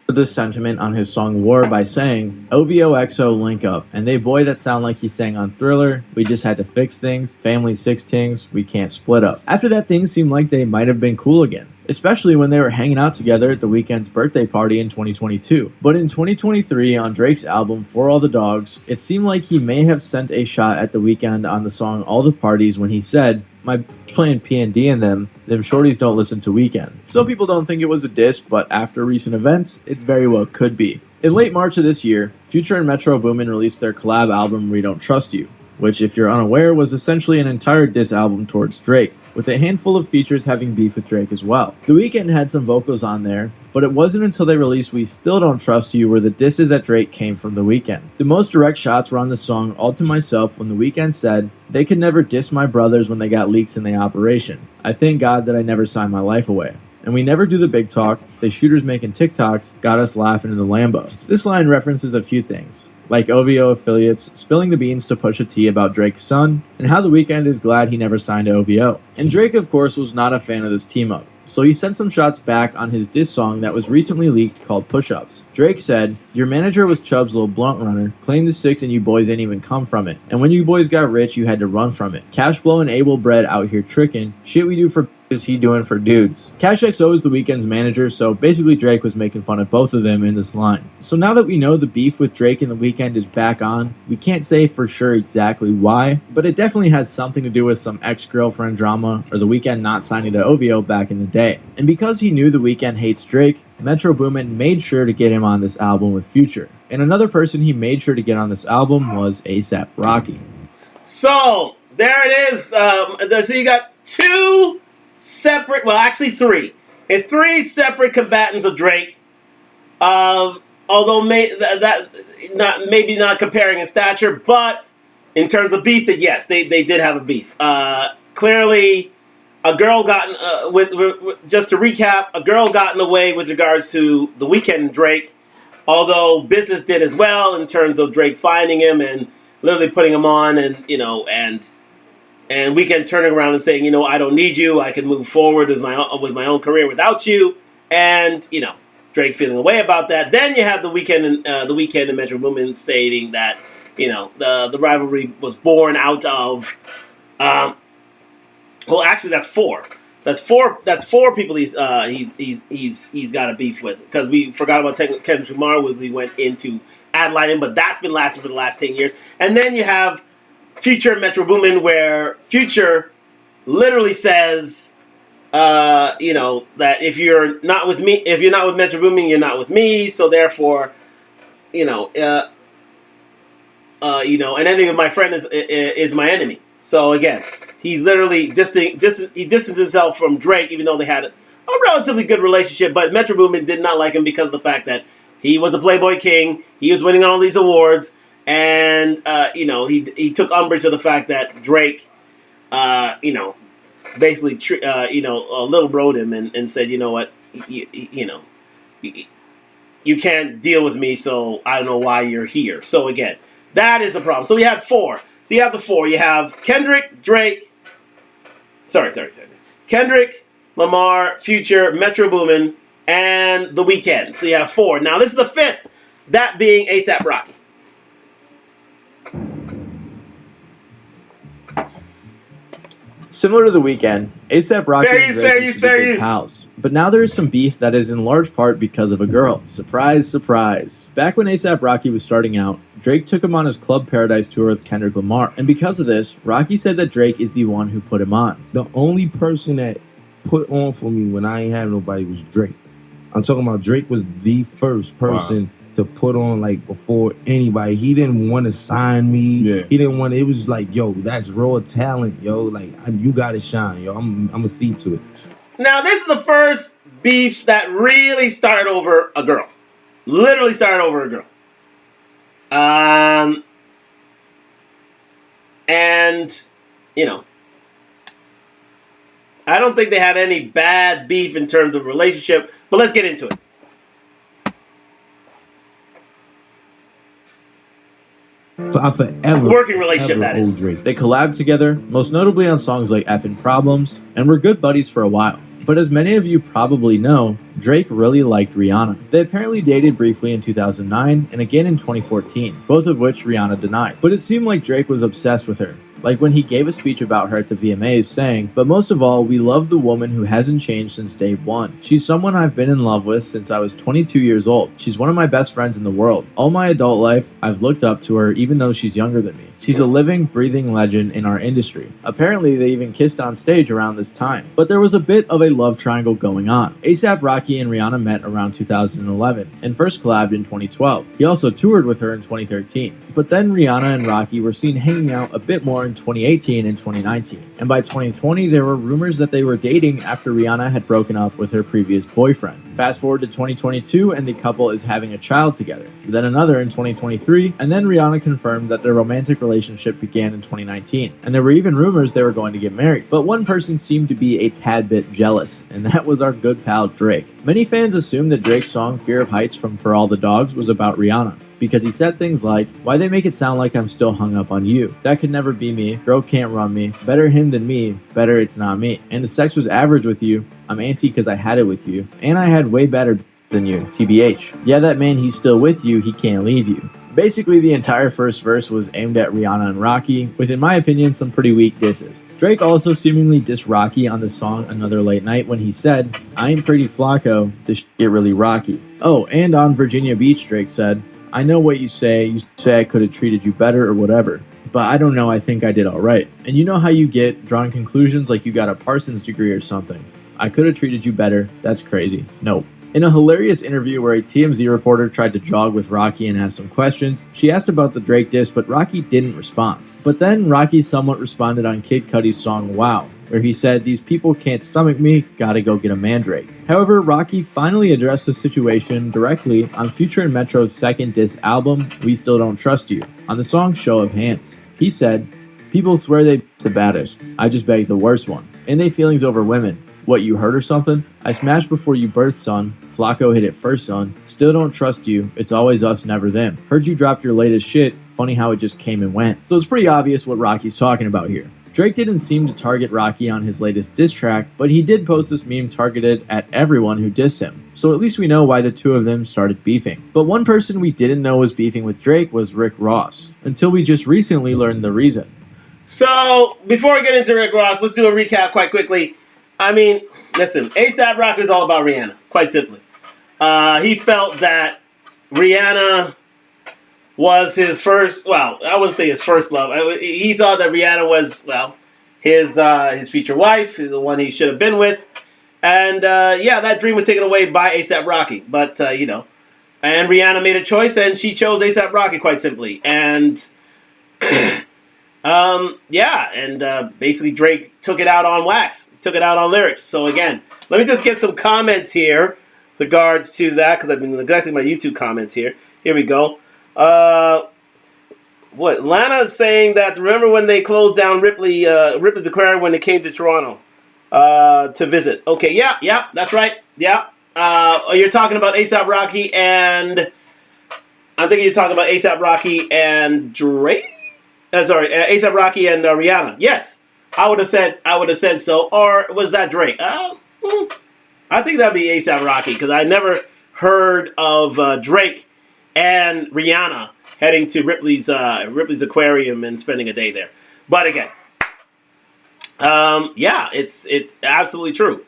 This sentiment on his song War by saying, OVO XO link up, and they boy that sound like he sang on Thriller, we just had to fix things, family 6 things, we can't split up. After that, things seemed like they might have been cool again, especially when they were hanging out together at The Weeknd's birthday party in 2022. But in 2023, on Drake's album For All the Dogs, it seemed like he may have sent a shot at The Weeknd on the song All the Parties when he said, my playing P&D in them shorties don't listen to Weeknd. Some people don't think it was a diss, but after recent events, it very well could be. In late March of this year, Future and Metro Boomin released their collab album We Don't Trust You, which, if you're unaware, was essentially an entire diss album towards Drake, with a handful of features having beef with Drake as well. The Weeknd had some vocals on there, but it wasn't until they released We Still Don't Trust You where the disses at Drake came from The Weeknd. The most direct shots were on the song All to Myself when The Weeknd said, they could never diss my brothers when they got leaks in the operation. I thank God that I never signed my life away. And we never do the big talk, they shooters making TikToks got us laughing in the Lambo. This line references a few things, like OVO affiliates spilling the beans to Pusha T about Drake's son, and how The Weeknd is glad he never signed to OVO. And Drake, of course, was not a fan of this team-up, so he sent some shots back on his diss song that was recently leaked called Push-Ups. Drake said, your manager was Chubb's little blunt runner, claimed the 6 and you boys ain't even come from it. And when you boys got rich, you had to run from it. Cash Flow and Able Bread out here tricking, shit we do for is he doing for dudes. Cash XO is The Weeknd's manager, so basically Drake was making fun of both of them in this line. So now that we know the beef with Drake and The Weeknd is back on, we can't say for sure exactly why, but it definitely has something to do with some ex-girlfriend drama or The Weeknd not signing to OVO back in the day. And because he knew The Weeknd hates Drake, Metro Boomin made sure to get him on this album with Future. And another person he made sure to get on this album was A$AP Rocky. So, there it is. So you got two separate, well, actually 3. It's 3 separate combatants of Drake. Although maybe not comparing in stature, but in terms of beef, that yes, they did have a beef. Clearly, a girl got just to recap, a girl got in the way with regards to The Weeknd and Drake. Although business did as well in terms of Drake finding him and literally putting him on, and and Weeknd turning around and saying, I don't need you. I can move forward with my own career without you. And Drake feeling away about that. Then you have The Weeknd and Metro Boomin stating that the rivalry was born out of. Well, actually, that's 4. That's 4 people he's got a beef with, because we forgot about Kendrick Lamar when we went into ad lighting, but that's been lasting for the last 10 years. And then you have Future and Metro Boomin, where Future literally says, that if you're not with Metro Boomin, you're not with me. So therefore, an enemy of my friend is my enemy. So again, he's literally he distanced himself from Drake, even though they had a relatively good relationship. But Metro Boomin did not like him because of the fact that he was a Playboy King. He was winning all these awards. And, he took umbrage to the fact that Drake, basically, little broed him and said, you know what, you can't deal with me, so I don't know why you're here. So, again, that is the problem. So, we have 4. So, you have the 4. You have Kendrick, Drake, Kendrick, Lamar, Future, Metro Boomin, and The Weeknd. So, you have 4. Now, this is the 5th, that being A$AP Rocky. Similar to The Weeknd, A$AP Rocky and Drake Fair used use, to be fair good use. pals. But now there is some beef that is in large part because of a girl. Surprise, surprise. Back when A$AP Rocky was starting out, Drake took him on his Club Paradise tour with Kendrick Lamar. And because of this, Rocky said that Drake is the one who put him on. The only person that put on for me when I ain't have nobody was Drake. I'm talking about Drake was the first person to put on, like, before anybody. He didn't want to sign me. Yeah. He didn't want to, it was like, yo, that's raw talent, yo. Like, you got to shine, yo. I'm going to see to it. Now, this is the first beef that really started over a girl. Literally started over a girl. And, you know, I don't think they had any bad beef in terms of relationship, but let's get into it. I forever Working relationship, ever that is. owe Drake. They collabed together, most notably on songs like Effin' Problems, and were good buddies for a while. But as many of you probably know, Drake really liked Rihanna. They apparently dated briefly in 2009 and again in 2014, both of which Rihanna denied. But it seemed like Drake was obsessed with her. Like when he gave a speech about her at the VMAs saying, "But most of all, we love the woman who hasn't changed since day one. She's someone I've been in love with since I was 22 years old. She's one of my best friends in the world. All my adult life, I've looked up to her even though she's younger than me. She's a living, breathing legend in our industry." Apparently, they even kissed on stage around this time. But there was a bit of a love triangle going on. A$AP Rocky and Rihanna met around 2011 and first collabed in 2012. He also toured with her in 2013. But then Rihanna and Rocky were seen hanging out a bit more in 2018 and 2019. And by 2020, there were rumors that they were dating after Rihanna had broken up with her previous boyfriend. Fast forward to 2022, and the couple is having a child together. Then another in 2023, and then Rihanna confirmed that their romantic relationship began in 2019. And there were even rumors they were going to get married. But one person seemed to be a tad bit jealous, and that was our good pal Drake. Many fans assumed that Drake's song Fear of Heights from For All the Dogs was about Rihanna, because he said things like, "Why they make it sound like I'm still hung up on you? That could never be me. Girl can't run me. Better him than me. Better it's not me. And the sex was average with you. I'm anti because I had it with you. And I had way better than you. TBH. Yeah, that man, he's still with you. He can't leave you." Basically, the entire first verse was aimed at Rihanna and Rocky, with, in my opinion, some pretty weak disses. Drake also seemingly dissed Rocky on the song Another Late Night when he said, "I ain't pretty Flacco, this get really rocky." Oh, and on Virginia Beach, Drake said, "I know what you say I could have treated you better or whatever, but I don't know, I think I did alright. And you know how you get drawing conclusions like you got a Parsons degree or something. I could have treated you better, that's crazy. Nope." In a hilarious interview where a TMZ reporter tried to jog with Rocky and ask some questions, she asked about the Drake diss, but Rocky didn't respond. But then Rocky somewhat responded on Kid Cudi's song Wow, where he said, "These people can't stomach me, gotta go get a mandrake." However, Rocky finally addressed the situation directly on Future and Metro's second diss album, We Still Don't Trust You, on the song Show of Hands. He said, "People swear they the baddest. I just beg the worst one. And they feelings over women. What, you hurt or something? I smashed before you birthed, son. Flacco hit it first, son. Still don't trust you. It's always us, never them. Heard you dropped your latest shit. Funny how it just came and went." So it's pretty obvious what Rocky's talking about here. Drake didn't seem to target Rocky on his latest diss track, but he did post this meme targeted at everyone who dissed him. So at least we know why the two of them started beefing. But one person we didn't know was beefing with Drake was Rick Ross, until we just recently learned the reason. So, before we get into Rick Ross, let's do a recap quite quickly. I mean, listen, A$AP Rocky is all about Rihanna, quite simply. He felt that Rihanna was his first, well, I wouldn't say his first love. He thought that Rihanna was, well, his future wife, the one he should have been with. And, yeah, that dream was taken away by A$AP Rocky. But, you know, and Rihanna made a choice, and she chose A$AP Rocky, quite simply. And, yeah, and basically Drake took it out on wax. Took it out on lyrics. So, again, let me just get some comments here with regards to that, because I've been neglecting my YouTube comments here. Here we go. What? Lana is saying that, remember when they closed down Ripley's Aquarium when they came to Toronto to visit? Okay, yeah, that's right. Yeah. You're talking about A$AP Rocky and... I'm thinking you're talking about A$AP Rocky and Drake? Sorry, A$AP Rocky and Rihanna. Yes. I would have said so. Or was that Drake? I think that'd be A$AP Rocky, because I never heard of Drake and Rihanna heading to Ripley's Aquarium and spending a day there. But again, Yeah, it's absolutely true.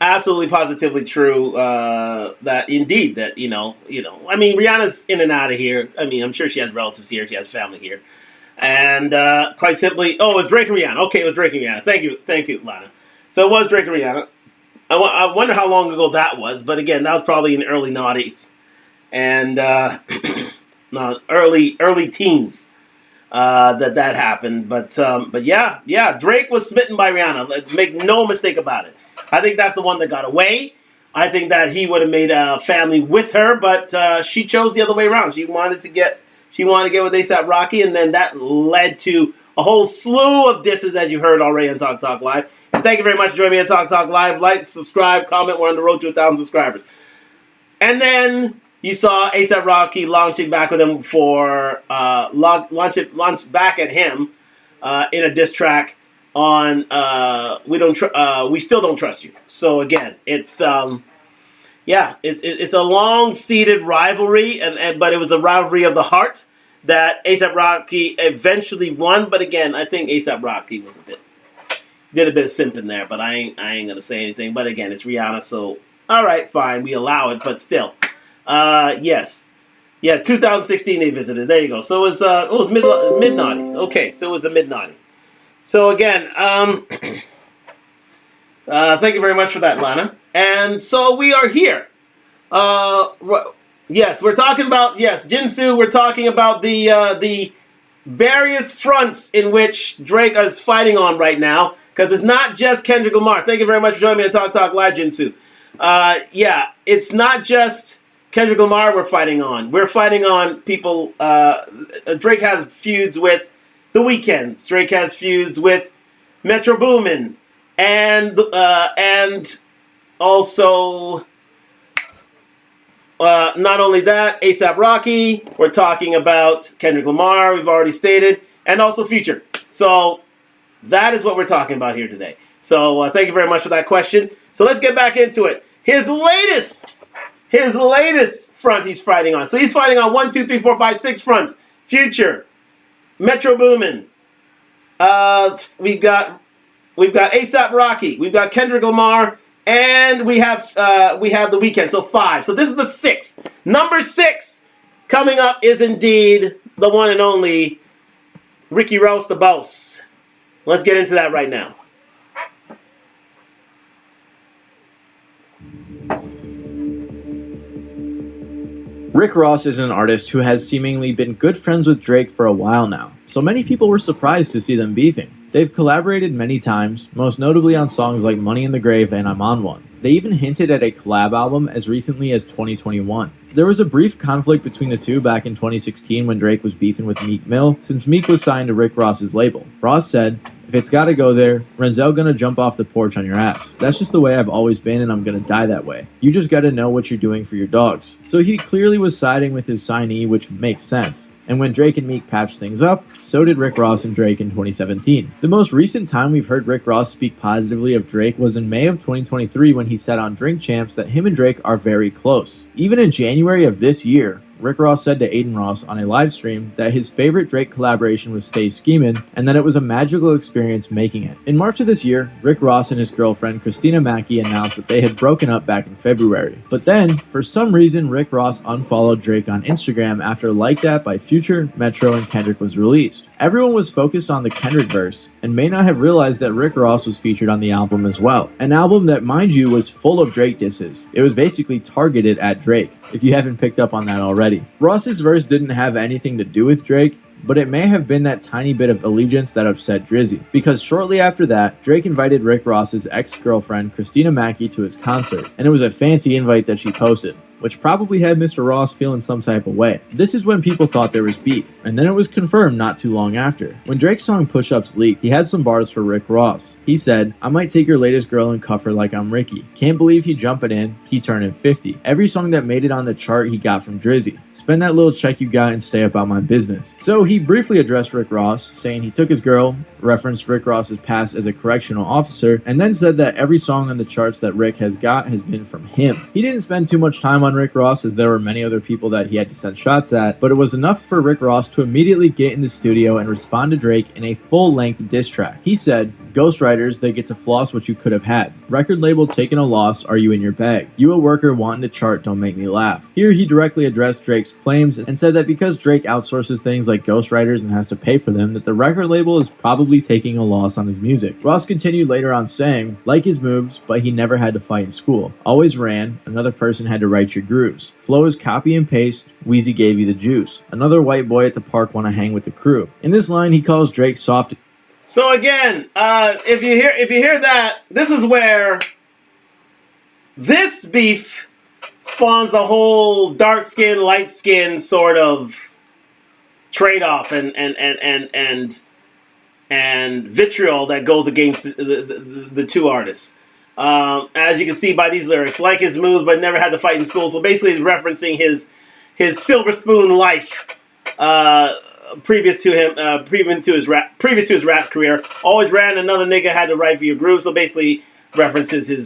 Absolutely positively true. That indeed that I mean, Rihanna's in and out of here. I mean, I'm sure she has relatives here. She has family here, and quite simply, oh, it was Drake and Rihanna. Okay, it was Drake and Rihanna. Thank you, Lana. So it was Drake and Rihanna. I wonder how long ago that was, but again, that was probably in the early noughties, and no, early teens. That happened, but yeah, Drake was smitten by Rihanna. Let's make no mistake about it. I think that's the one that got away. I think that he would have made a family with her, but she chose the other way around. She wanted to get with A$AP Rocky, and then that led to a whole slew of disses, as you heard already on Talk Live. And thank you very much for joining me on Talk Live. Like, subscribe, comment. We're on the road to 1,000 subscribers. And then you saw A$AP Rocky launching back with him for launch back at him in a diss track on we still don't trust you. So again, it's it's a long-seated rivalry, but it was a rivalry of the heart that A$AP Rocky eventually won. But again, I think A$AP Rocky was did a bit of simping there, but I ain't gonna say anything. But again, it's Rihanna, so all right, fine, we allow it. But still, yes, yeah, 2016 they visited. There you go. So it was mid noughties. Okay, so it was a mid noughty. So again, thank you very much for that, Lana. And so we are here. Yes, we're talking about Jinsu. We're talking about the various fronts in which Drake is fighting on right now. Because it's not just Kendrick Lamar. Thank you very much for joining me on Talk Live, Jinsu. It's not just Kendrick Lamar we're fighting on. We're fighting on people. Drake has feuds with The Weeknd. Drake has feuds with Metro Boomin. And also, not only that, A$AP Rocky. We're talking about Kendrick Lamar, we've already stated. And also Future. So that is what we're talking about here today. So thank you very much for that question. So let's get back into it. His latest front he's fighting on. So he's fighting on 1, 2, 3, 4, 5, 6 fronts. Future, Metro Boomin. We've got A$AP Rocky. We've got Kendrick Lamar, and we have The Weeknd. So 5. So this is the 6th. Number 6 coming up is indeed the one and only Ricky Ross the Boss. Let's get into that right now. Rick Ross is an artist who has seemingly been good friends with Drake for a while now, so many people were surprised to see them beefing. They've collaborated many times, most notably on songs like Money in the Grave and I'm On One. They even hinted at a collab album as recently as 2021. There was a brief conflict between the two back in 2016 when Drake was beefing with Meek Mill, since Meek was signed to Rick Ross's label. Ross said, "If it's gotta go there, Renzel gonna jump off the porch on your ass. That's just the way I've always been and I'm gonna die that way. You just gotta know what you're doing for your dogs." So he clearly was siding with his signee, which makes sense. And when Drake and Meek patched things up, so did Rick Ross and Drake in 2017. The most recent time we've heard Rick Ross speak positively of Drake was in May of 2023 when he said on Drink Champs that him and Drake are very close. Even in January of this year, Rick Ross said to Aiden Ross on a live stream that his favorite Drake collaboration was Stay Schemin' and that it was a magical experience making it. In March of this year, Rick Ross and his girlfriend Christina Mackey announced that they had broken up back in February. But then, for some reason, Rick Ross unfollowed Drake on Instagram after Like That by Future, Metro, and Kendrick was released. Everyone was focused on the Kendrick verse and may not have realized that Rick Ross was featured on the album as well. An album that, mind you, was full of Drake disses. It was basically targeted at Drake, if you haven't picked up on that already. Ross's verse didn't have anything to do with Drake, but it may have been that tiny bit of allegiance that upset Drizzy, because shortly after that, Drake invited Rick Ross's ex-girlfriend Christina Mackey to his concert, and it was a fancy invite that she posted, which probably had Mr. Ross feeling some type of way. This is when people thought there was beef, and then it was confirmed not too long after. When Drake's song Push Ups leaked, he had some bars for Rick Ross. He said, "I might take your latest girl and cuff her like I'm Ricky. Can't believe he jumping in, he turning 50. Every song that made it on the chart he got from Drizzy. Spend that little check you got and stay about my business." So he briefly addressed Rick Ross, saying he took his girl, referenced Rick Ross's past as a correctional officer, and then said that every song on the charts that Rick has got has been from him. He didn't spend too much time on on Rick Ross, as there were many other people that he had to send shots at, but it was enough for Rick Ross to immediately get in the studio and respond to Drake in a full-length diss track. He said, "Ghostwriters, they get to floss what you could have had. Record label taking a loss, are you in your bag? You a worker wanting to chart, don't make me laugh." Here he directly addressed Drake's claims and said that because Drake outsources things like ghostwriters and has to pay for them, that the record label is probably taking a loss on his music. Ross continued later on saying, "Like his moves, but he never had to fight in school. Always ran, another person had to write your grooves. Flow is copy and paste, Weezy gave you the juice. Another white boy at the park wanna hang with the crew." In this line, he calls Drake soft. So again, if you hear that, this is where this beef spawns the whole dark skin, light skin sort of trade-off and vitriol that goes against the two artists. As you can see by these lyrics, like his moves, but never had to fight in school. So basically, he's referencing his silver spoon life previous to his rap career. Always ran, another nigga had to write for your groove. So basically, references the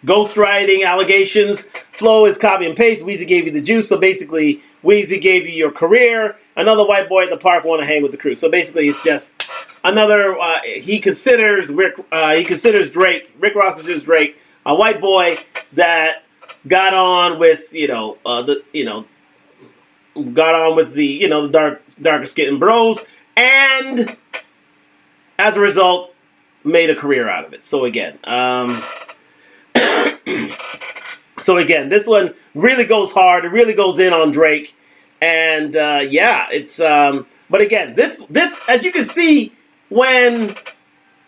ghostwriting allegations. Flow is copy and paste. Weezy gave you the juice. So basically, Weezy gave you your career. Another white boy at the park want to hang with the crew. So basically, it's just another. He considers Rick Ross considers Drake a white boy that got on with the darker skinned bros, and as a result, made a career out of it. So again, this one really goes hard. It really goes in on Drake, and it's. But again, this as you can see when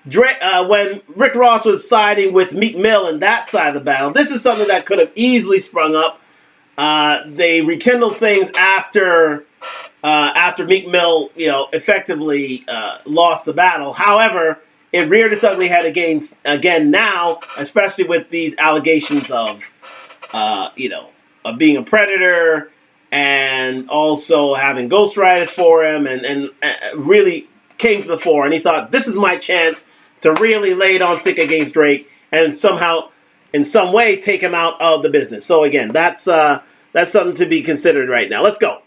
Rick Ross was siding with Meek Mill in that side of the battle, this is something that could have easily sprung up. They rekindled things after Meek Mill, effectively lost the battle. However, it reared its ugly head again now, especially with these allegations of being a predator and also having ghostwriters for him, and really came to the fore. And he thought, this is my chance to really lay it on thick against Drake and somehow, in some way, take him out of the business. So again, that's something to be considered right now. Let's go.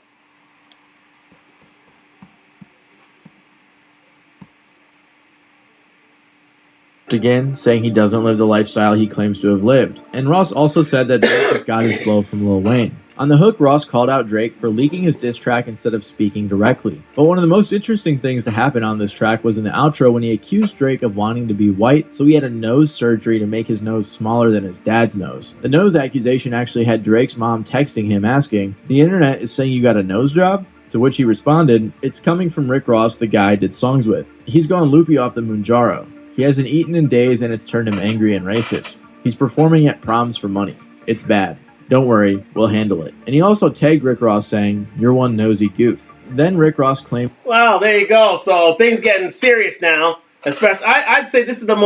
Again, saying he doesn't live the lifestyle he claims to have lived. And Ross also said that Drake just got his flow from Lil Wayne. On the hook, Ross called out Drake for leaking his diss track instead of speaking directly. But one of the most interesting things to happen on this track was in the outro when he accused Drake of wanting to be white, so he had a nose surgery to make his nose smaller than his dad's nose. The nose accusation actually had Drake's mom texting him asking, "The internet is saying you got a nose job?" To which he responded, "It's coming from Rick Ross, the guy I did songs with. He's gone loopy off the Mounjaro. He hasn't eaten in days and it's turned him angry and racist. He's performing at proms for money. It's bad. Don't worry, we'll handle it." And he also tagged Rick Ross saying, "You're one nosy goof." Then Rick Ross claimed, well, there you go. So things getting serious now. Especially, I'd say this is the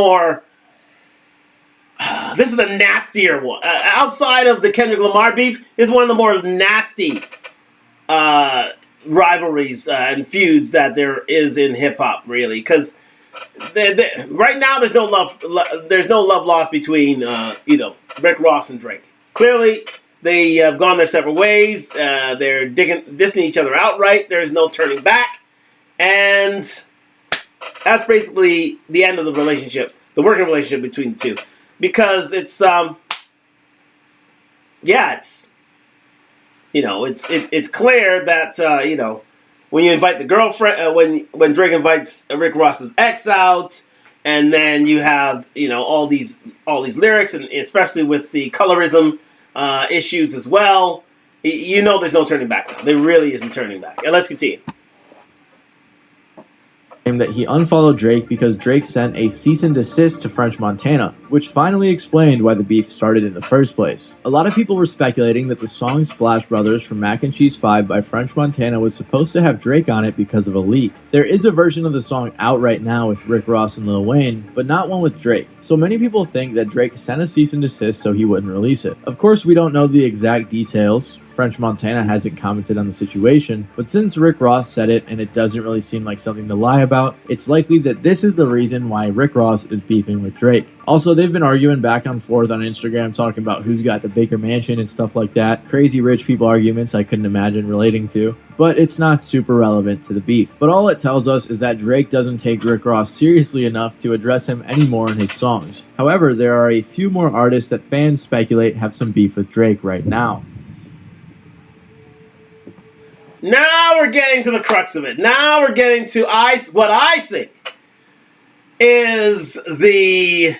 nastier one. Outside of the Kendrick Lamar beef, this is one of the more nasty rivalries and feuds that there is in hip hop, really. Because right now, there's no love lost between Rick Ross and Drake. Clearly, they have gone their separate ways. They're dissing each other outright. There's no turning back, and that's basically the end of the relationship, the working relationship between the two, because it's clear that when you invite the girlfriend, when Drake invites Rick Ross's ex out, and then you have all these lyrics, and especially with the colorism issues as well, there's no turning back now. There really isn't turning back. And let's continue. that he unfollowed Drake because Drake sent a cease and desist to French Montana, which finally explained why the beef started in the first place. A lot of people were speculating that the song Splash Brothers from Mac and Cheese 5 by French Montana was supposed to have Drake on it because of a leak. There is a version of the song out right now with Rick Ross and Lil Wayne, but not one with Drake. So many people think that Drake sent a cease and desist so he wouldn't release it. Of course, we don't know the exact details French Montana hasn't commented on the situation, but since Rick Ross said it and it doesn't really seem like something to lie about, it's likely that this is the reason why Rick Ross is beefing with Drake. Also, they've been arguing back and forth on Instagram talking about who's got the Baker Mansion and stuff like that. Crazy rich people arguments I couldn't imagine relating to, but it's not super relevant to the beef. But all it tells us is that Drake doesn't take Rick Ross seriously enough to address him anymore in his songs. However, there are a few more artists that fans speculate have some beef with Drake right now. Now we're getting to the crux of it. Now we're getting to what I think is the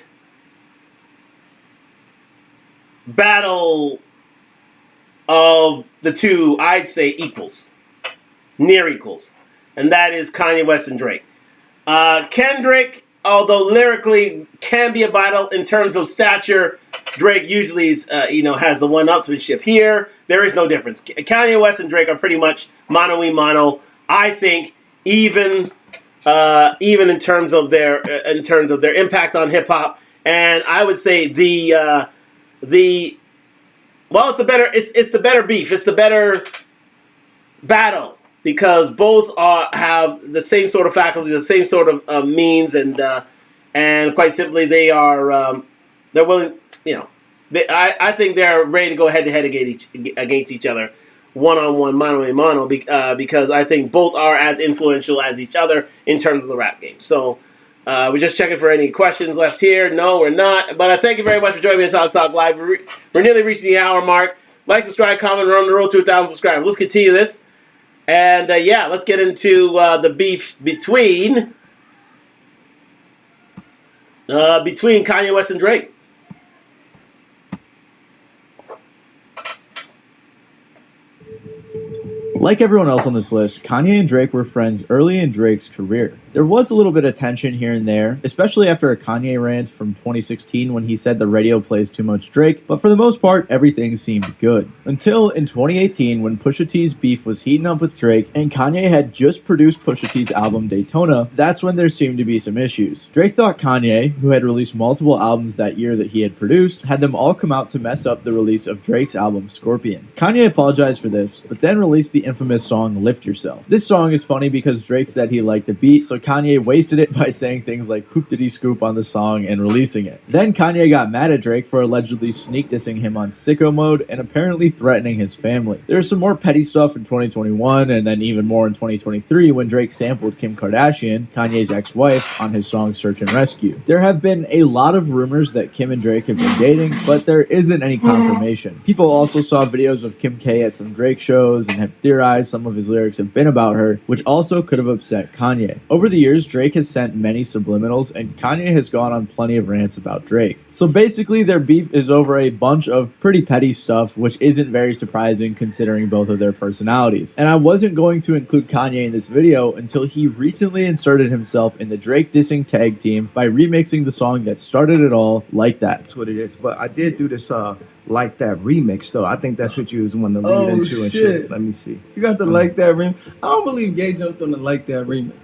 battle of the two, I'd say, equals. Near equals. And that is Kanye West and Drake. Kendrick, although lyrically can be a battle in terms of stature, Drake usually is, has the one-upsmanship. Here, there is no difference. Kanye West and Drake are pretty much mano-y-mano. I think even in terms of their impact on hip hop, and I would say it's the better beef. It's the better battle because both have the same sort of faculties, the same sort of means, and quite simply they're willing. I think they're ready to go head to head against each other, one-on-one, mano-a-mano, because I think both are as influential as each other in terms of the rap game. So we're just checking for any questions left here. No, we're not. But I thank you very much for joining me on Talk Live. We're nearly reaching the hour mark. Like, subscribe, comment. We're on the road to 1,000 subscribers. Let's continue this. And let's get into the beef between Kanye West and Drake. Like everyone else on this list, Kanye and Drake were friends early in Drake's career. There was a little bit of tension here and there, especially after a Kanye rant from 2016 when he said the radio plays too much Drake, but for the most part, everything seemed good. Until in 2018 when Pusha T's beef was heating up with Drake and Kanye had just produced Pusha T's album Daytona, that's when there seemed to be some issues. Drake thought Kanye, who had released multiple albums that year that he had produced, had them all come out to mess up the release of Drake's album Scorpion. Kanye apologized for this, but then released the infamous song Lift Yourself. This song is funny because Drake said he liked the beat, so Kanye wasted it by saying things like poop diddy scoop on the song and releasing it. Then Kanye got mad at Drake for allegedly sneak dissing him on sicko mode and apparently threatening his family. There's some more petty stuff in 2021 and then even more in 2023 when Drake sampled Kim Kardashian, Kanye's ex-wife, on his song Search and Rescue. There have been a lot of rumors that Kim and Drake have been dating, but there isn't any confirmation. People also saw videos of Kim K at some Drake shows and have theorized some of his lyrics have been about her, which also could have upset Kanye. Over the years, Drake has sent many subliminals, and Kanye has gone on plenty of rants about Drake. So basically, their beef is over a bunch of pretty petty stuff, which isn't very surprising considering both of their personalities. And I wasn't going to include Kanye in this video until he recently inserted himself in the Drake dissing tag team by remixing the song that started it all, Like That. That's what it is. But I did do this Like That remix though. I think that's what you was wanting to lead into and shit. Let me see. You got the Like That remix. I don't believe Gay jumped on the Like That remix.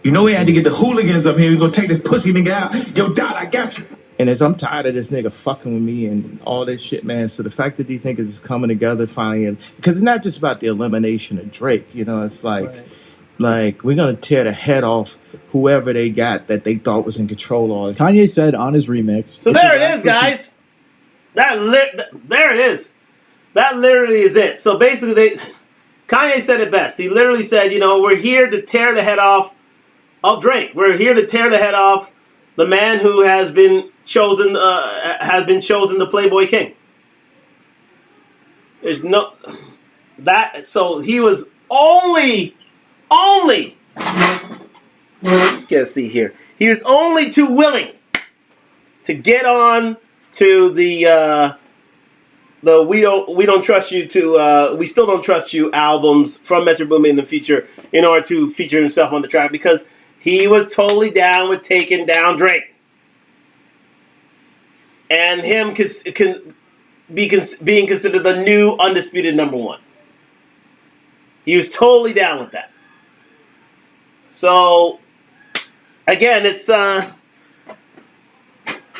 You know we had to get the hooligans up here. We gonna take this pussy nigga out. Yo, Dot, I got you. And as I'm tired of this nigga fucking with me and all this shit, man. So the fact that these niggas is coming together finally, because it's not just about the elimination of Drake. You know, it's like we're gonna tear the head off whoever they got that they thought was in control of. Kanye said on his remix. So there it is, guys. There it is. That literally is it. So basically, Kanye said it best. He literally said, we're here to tear the head off of Drake. We're here to tear the head off the man who has been chosen the Playboy King. There's no that. So he was only. Let's get a see here. He was only too willing to get on to the we don't trust you to we still don't trust you albums from Metro Boomin in the future in order to feature himself on the track because he was totally down with taking down Drake and him being considered the new undisputed number one. He was totally down with that. So again, it's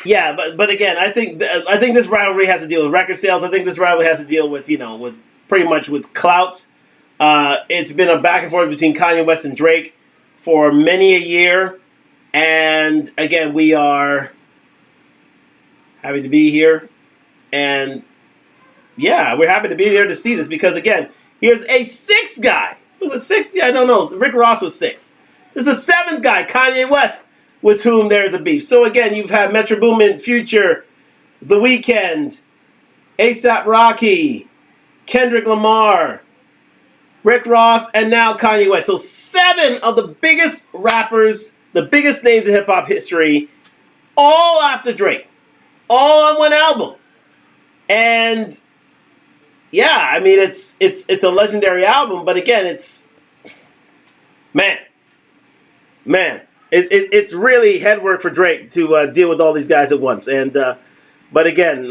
but again, I think this rivalry has to deal with record sales. I think this rivalry has to deal with with pretty much with clout. It's been a back and forth between Kanye West and Drake for many a year. And again, we are happy to be here. And yeah, we're happy to be there to see this because, again, here's a sixth guy. Was it sixth? Yeah, I don't know. Rick Ross was sixth. This is the seventh guy, Kanye West, with whom there's a beef. So again, you've had Metro Boomin, Future, The Weeknd, A$AP Rocky, Kendrick Lamar, Rick Ross, and now Kanye West. So 7 of the biggest rappers, the biggest names in hip-hop history, all after Drake. All on one album. And yeah, I mean, it's a legendary album, but again, it's, man, it's really head work for Drake to deal with all these guys at once. And but again,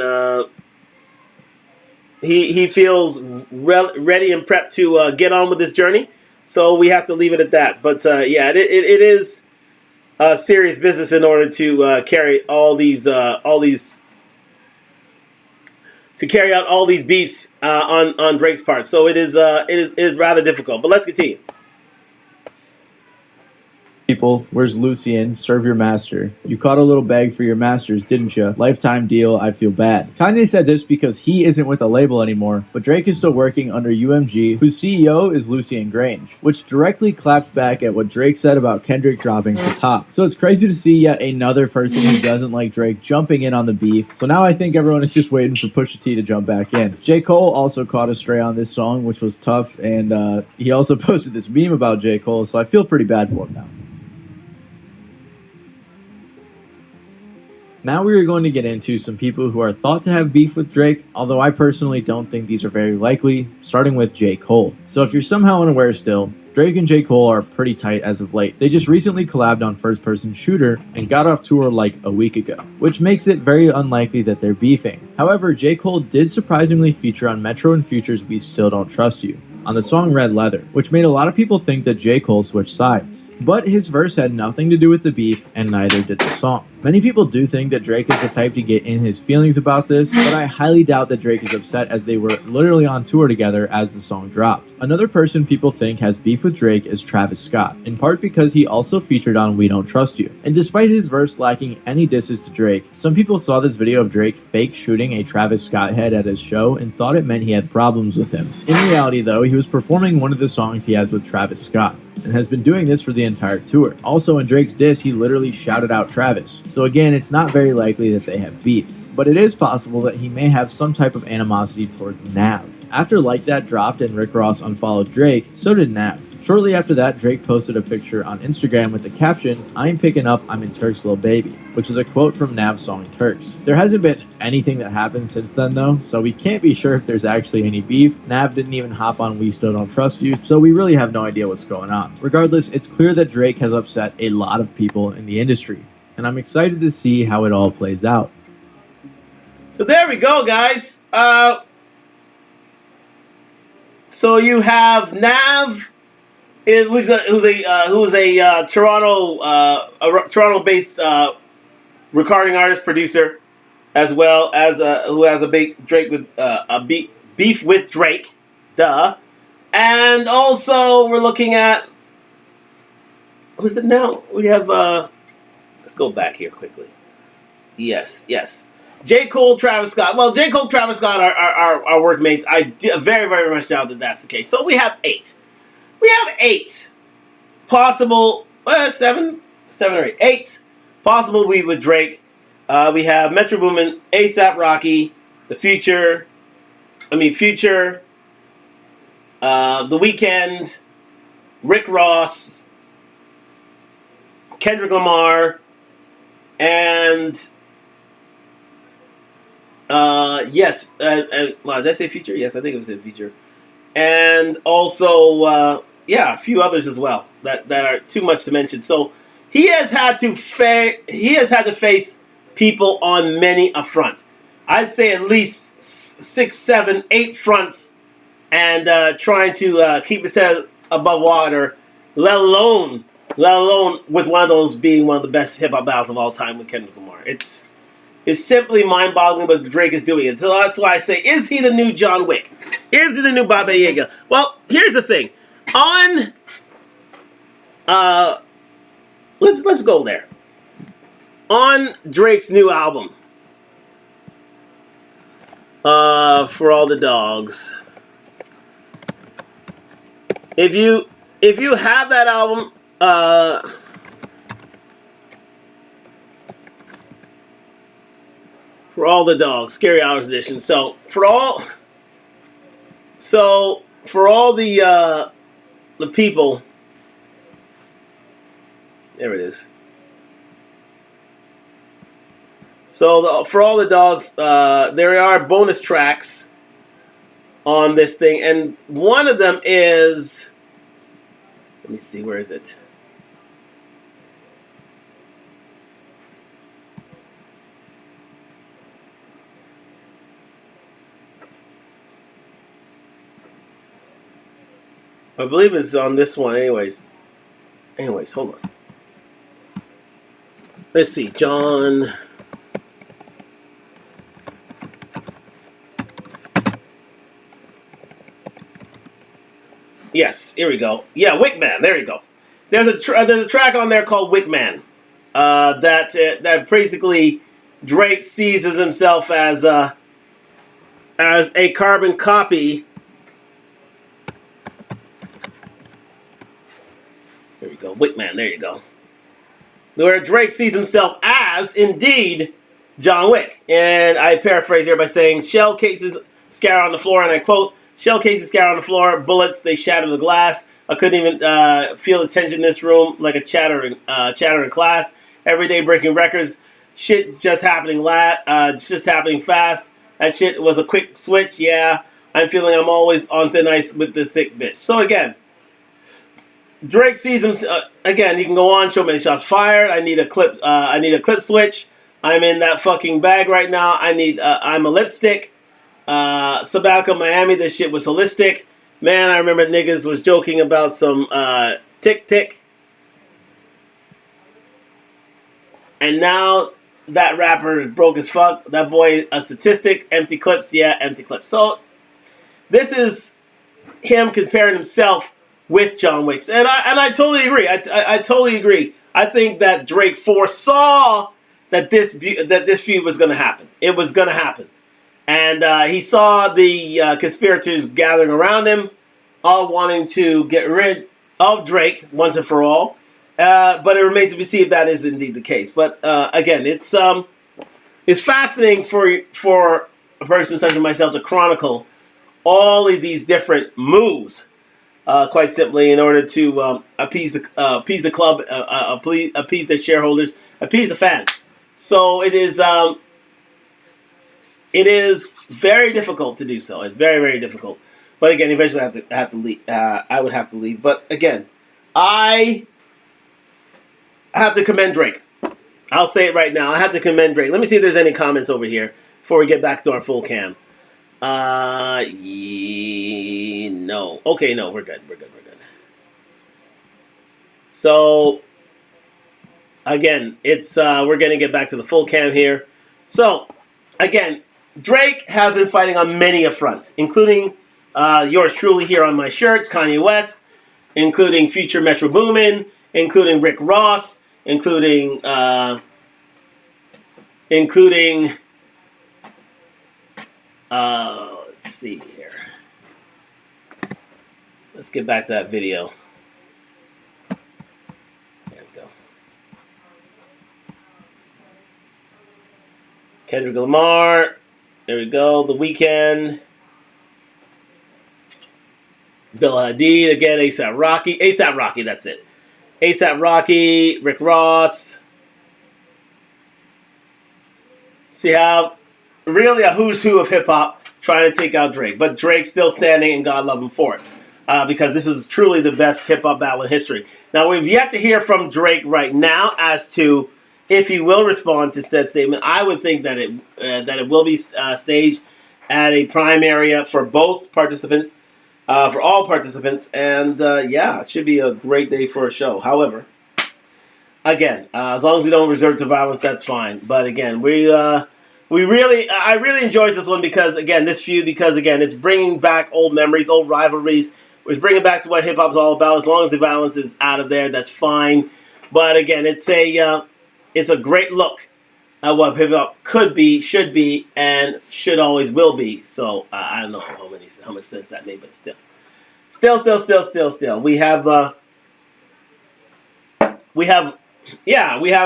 he feels ready and prepped to get on with this journey. So we have to leave it at that. But yeah, it is serious business in order to carry all these to carry out all these beefs on Drake's part. So it is rather difficult. But let's continue. People, where's Lucien? Serve your master. You caught a little bag for your masters, didn't you? Lifetime deal, I feel bad. Kanye said this because he isn't with the label anymore, but Drake is still working under UMG, whose CEO is Lucien Grange, which directly claps back at what Drake said about Kendrick dropping the top. So it's crazy to see yet another person who doesn't like Drake jumping in on the beef. So now I think everyone is just waiting for Pusha T to jump back in. J. Cole also caught a stray on this song, which was tough, and he also posted this meme about J. Cole, so I feel pretty bad for him now. Now we are going to get into some people who are thought to have beef with Drake, although I personally don't think these are very likely, starting with J. Cole. So if you're somehow unaware still, Drake and J. Cole are pretty tight as of late. They just recently collabed on First Person Shooter and got off tour like a week ago, which makes it very unlikely that they're beefing. However, J. Cole did surprisingly feature on Metro and Future's We Still Don't Trust You on the song Red Leather, which made a lot of people think that J. Cole switched sides. But his verse had nothing to do with the beef, and neither did the song. Many people do think that Drake is the type to get in his feelings about this, but I highly doubt that Drake is upset as they were literally on tour together as the song dropped. Another person people think has beef with Drake is Travis Scott, in part because he also featured on We Don't Trust You. And despite his verse lacking any disses to Drake, some people saw this video of Drake fake shooting a Travis Scott head at his show and thought it meant he had problems with him. In reality though, he was performing one of the songs he has with Travis Scott, and has been doing this for the entire tour. Also, in Drake's diss, he literally shouted out Travis. So again, it's not very likely that they have beef, but it is possible that he may have some type of animosity towards Nav. After Like That dropped and Rick Ross unfollowed Drake, so did Nav. Shortly after that, Drake posted a picture on Instagram with the caption, "I ain't picking up, I'm in Turk's Lil Baby," which is a quote from Nav's song Turks. There hasn't been anything that happened since then though, so we can't be sure if there's actually any beef. Nav didn't even hop on We Still Don't Trust You, so we really have no idea what's going on. Regardless, it's clear that Drake has upset a lot of people in the industry, and I'm excited to see how it all plays out. So there we go, guys. So you have Nav, who's a Toronto-based recording artist, producer, as well as who has a big Drake with beef with Drake, and also we're looking at who's it now? We have let's go back here quickly. Yes. J. Cole, Travis Scott. Well, J. Cole, Travis Scott are workmates. I very, very much doubt that that's the case. So we have 8. We have 8 possible, 7 or 8. 8 possible beef with Drake. We have Metro Boomin, A$AP Rocky, Future, The Weeknd, Rick Ross, Kendrick Lamar, and yes, and well, did I say Future? Yes, I think it was a Future, and also a few others as well that are too much to mention. So he has had to face people on many a front. I'd say at least 6, 7, 8 fronts, and trying to keep his head above water, let alone with one of those being one of the best hip hop battles of all time with Kendrick Lamar. It's simply mind-boggling what Drake is doing. And so that's why I say, is he the new John Wick? Is it a new Baba Yaga? Well, here's the thing. On let's go there. On Drake's new album, For All the Dogs. If you have that album, For All the Dogs, Scary Hours edition. So for all the people, there it is. So For All the Dogs, there are bonus tracks on this thing, and one of them is, let me see, where is it? I believe it's on this one. Anyways, hold on. Let's see, John. Yes, here we go. Yeah, Wick Man. There you go. There's a track on there called Wick Man. That basically Drake sees as himself as a carbon copy. There you go, Wick Man. There you go. Where Drake sees himself as indeed John Wick, and I paraphrase here by saying, "Shell cases scatter on the floor," and I quote. Shell cases scatter on the floor, bullets, they shatter the glass. I couldn't even feel the tension in this room like a chatter in class. Every day breaking records. Shit's just happening it's just happening fast. That shit was a quick switch, yeah. I'm feeling I'm always on thin ice with the thick bitch. So again, Drake sees him, again, he can go on, show many shots fired. I need a clip switch. I'm in that fucking bag right now. I'm a lipstick. Sabbatical Miami, this shit was holistic. Man, I remember niggas was joking about some tick. And now that rapper is broke as fuck. That boy a statistic. Empty clips, yeah, empty clips. So this is him comparing himself with John Wick. And I totally agree. I totally agree. I think that Drake foresaw that this feud was gonna happen. It was gonna happen. And he saw the conspirators gathering around him, all wanting to get rid of Drake once and for all. But it remains to be seen if that is indeed the case. But again, it's fascinating for a person such as myself to chronicle all of these different moves, quite simply, in order to appease the club, appease the shareholders, appease the fans. So it is very difficult to do so. It's very, very difficult. But again, eventually I have to leave. I would have to leave. But again, I have to commend Drake. I'll say it right now. I have to commend Drake. Let me see if there's any comments over here before we get back to our full cam. No. Okay, no, we're good. We're good. So again, it's we're gonna get back to the full cam here. So again, Drake has been fighting on many a front, including yours truly here on my shirt, Kanye West, including future Metro Boomin, including Rick Ross, including let's see here. Let's get back to that video. There we go. Kendrick Lamar. There we go. The Weeknd. Bill Hadid again. ASAP Rocky. That's it. ASAP Rocky. Rick Ross. See how really a who's who of hip hop trying to take out Drake, but Drake's still standing, and God love him for it, because this is truly the best hip hop battle in history. Now we've yet to hear from Drake right now as to if he will respond to said statement. I would think that it will be staged at a prime area for both participants, for all participants, and yeah, it should be a great day for a show. However, again, as long as we don't resort to violence, that's fine. But again, we I really enjoyed this one because again, it's bringing back old memories, old rivalries. It's bringing back to what hip hop's all about. As long as the violence is out of there, that's fine. But again, it's a great look at what hip hop could be, should be, and should always will be. So I don't know how much sense that made, but still. We have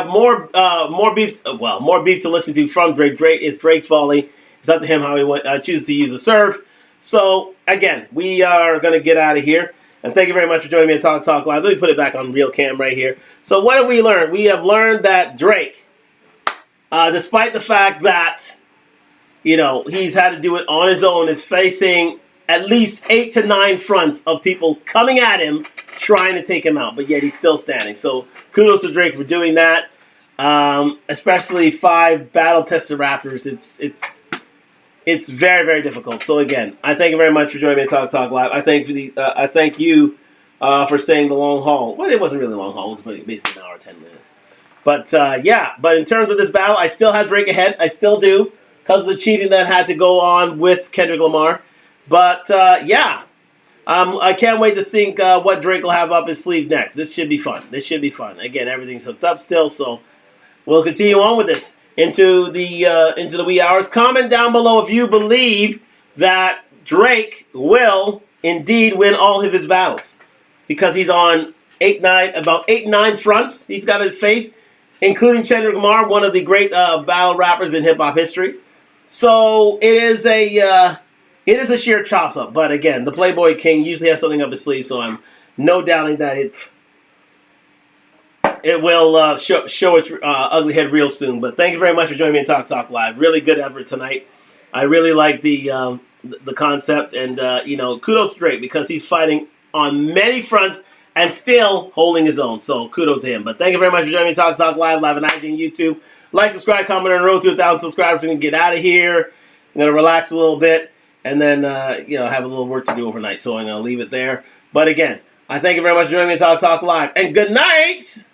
more beef. Well, more beef to listen to from Drake. It's Drake's volley. It's up to him how he chooses to use the serve. So again, we are gonna get out of here. And thank you very much for joining me at Talk Live. Let me put it back on real cam right here. So what have we learned? We have learned that Drake, despite the fact that he's had to do it on his own, is facing at least 8 to 9 fronts of people coming at him, trying to take him out, but yet he's still standing. So kudos to Drake for doing that. Especially 5 battle-tested rappers. It's very, very difficult. So again, I thank you very much for joining me at Talk Live. I thank you for staying the long haul. Well, it wasn't really a long haul. It was basically an hour, 10 minutes. But but in terms of this battle, I still have Drake ahead. I still do, because of the cheating that had to go on with Kendrick Lamar. But I can't wait to think what Drake will have up his sleeve next. This should be fun. Again, everything's hooked up still, so we'll continue on with this into the wee hours. Comment down below if you believe that Drake will indeed win all of his battles, because he's on about 8-9 fronts he's got to face, including Kendrick Lamar, one of the great battle rappers in hip hop history. So it is a sheer chops up. But again, the Playboy King usually has something up his sleeve, so I'm no doubting that it will show its ugly head real soon. But thank you very much for joining me in Talk Live. Really good effort tonight. I really like the concept, and kudos to Drake, because he's fighting on many fronts and still holding his own. So kudos to him. But thank you very much for joining me in Talk Live on IG and YouTube. Like, subscribe, comment on the road to 1,000 subscribers. We can get out of here. I'm gonna relax a little bit, and then have a little work to do overnight. So I'm gonna leave it there. But again, I thank you very much for joining me in Talk Live, and good night.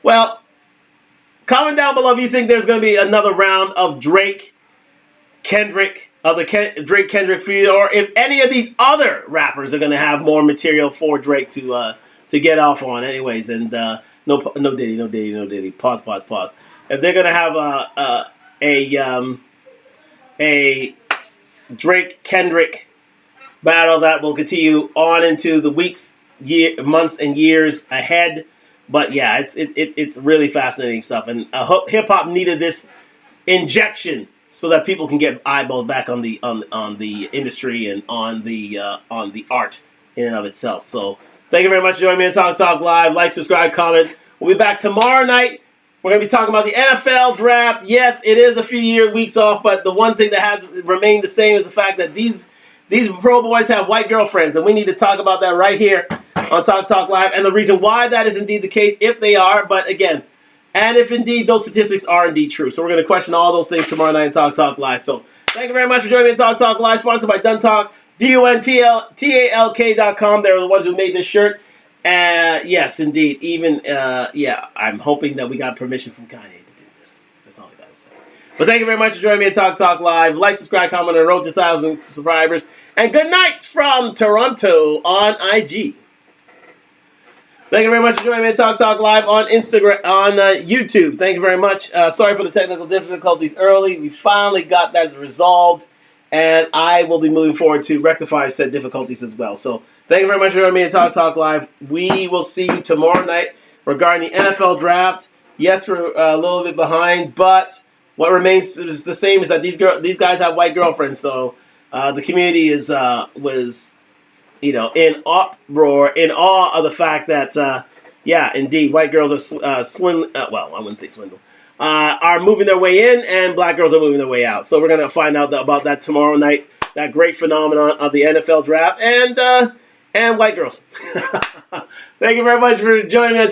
Well, comment down below if you think there's going to be another round of Drake-Kendrick, of the Drake-Kendrick feud, or if any of these other rappers are going to have more material for Drake to get off on. Anyways, and no Diddy. Pause. If they're going to have a Drake-Kendrick battle that will continue on into the weeks, months, and years ahead. But yeah, it's really fascinating stuff, and hip hop needed this injection so that people can get eyeballs back on the industry and on the art in and of itself. So thank you very much for joining me on Talk Live. Like, subscribe, comment. We'll be back tomorrow night. We're going to be talking about the NFL draft. Yes, it is a few weeks off, but the one thing that has remained the same is the fact that these pro boys have white girlfriends, and we need to talk about that right here on Talk Live, and the reason why that is indeed the case, if they are, but again, and if indeed those statistics are indeed true. So we're going to question all those things tomorrow night on Talk Live. So thank you very much for joining me on Talk Live, sponsored by Duntalk, DUNTALK.com. They're the ones who made this shirt. Yes, indeed. Even, I'm hoping that we got permission from Kanye to do this. That's all I got to say. But thank you very much for joining me at Talk Live. Like, subscribe, comment on the road to 1,000 subscribers. And good night from Toronto on IG. Thank you very much for joining me at Talk Live on Instagram, on YouTube. Thank you very much. Sorry for the technical difficulties early. We finally got that resolved, and I will be moving forward to rectify said difficulties as well. So thank you very much for joining me at Talk Live. We will see you tomorrow night regarding the NFL draft. Yes, we're a little bit behind, but what remains is the same, is that these guys have white girlfriends. So the community was in uproar, in awe of the fact that, indeed, white girls are well, I wouldn't say swindle, are moving their way in, and black girls are moving their way out. So we're going to find out about that tomorrow night, that great phenomenon of the NFL draft, and white girls. Thank you very much for joining me.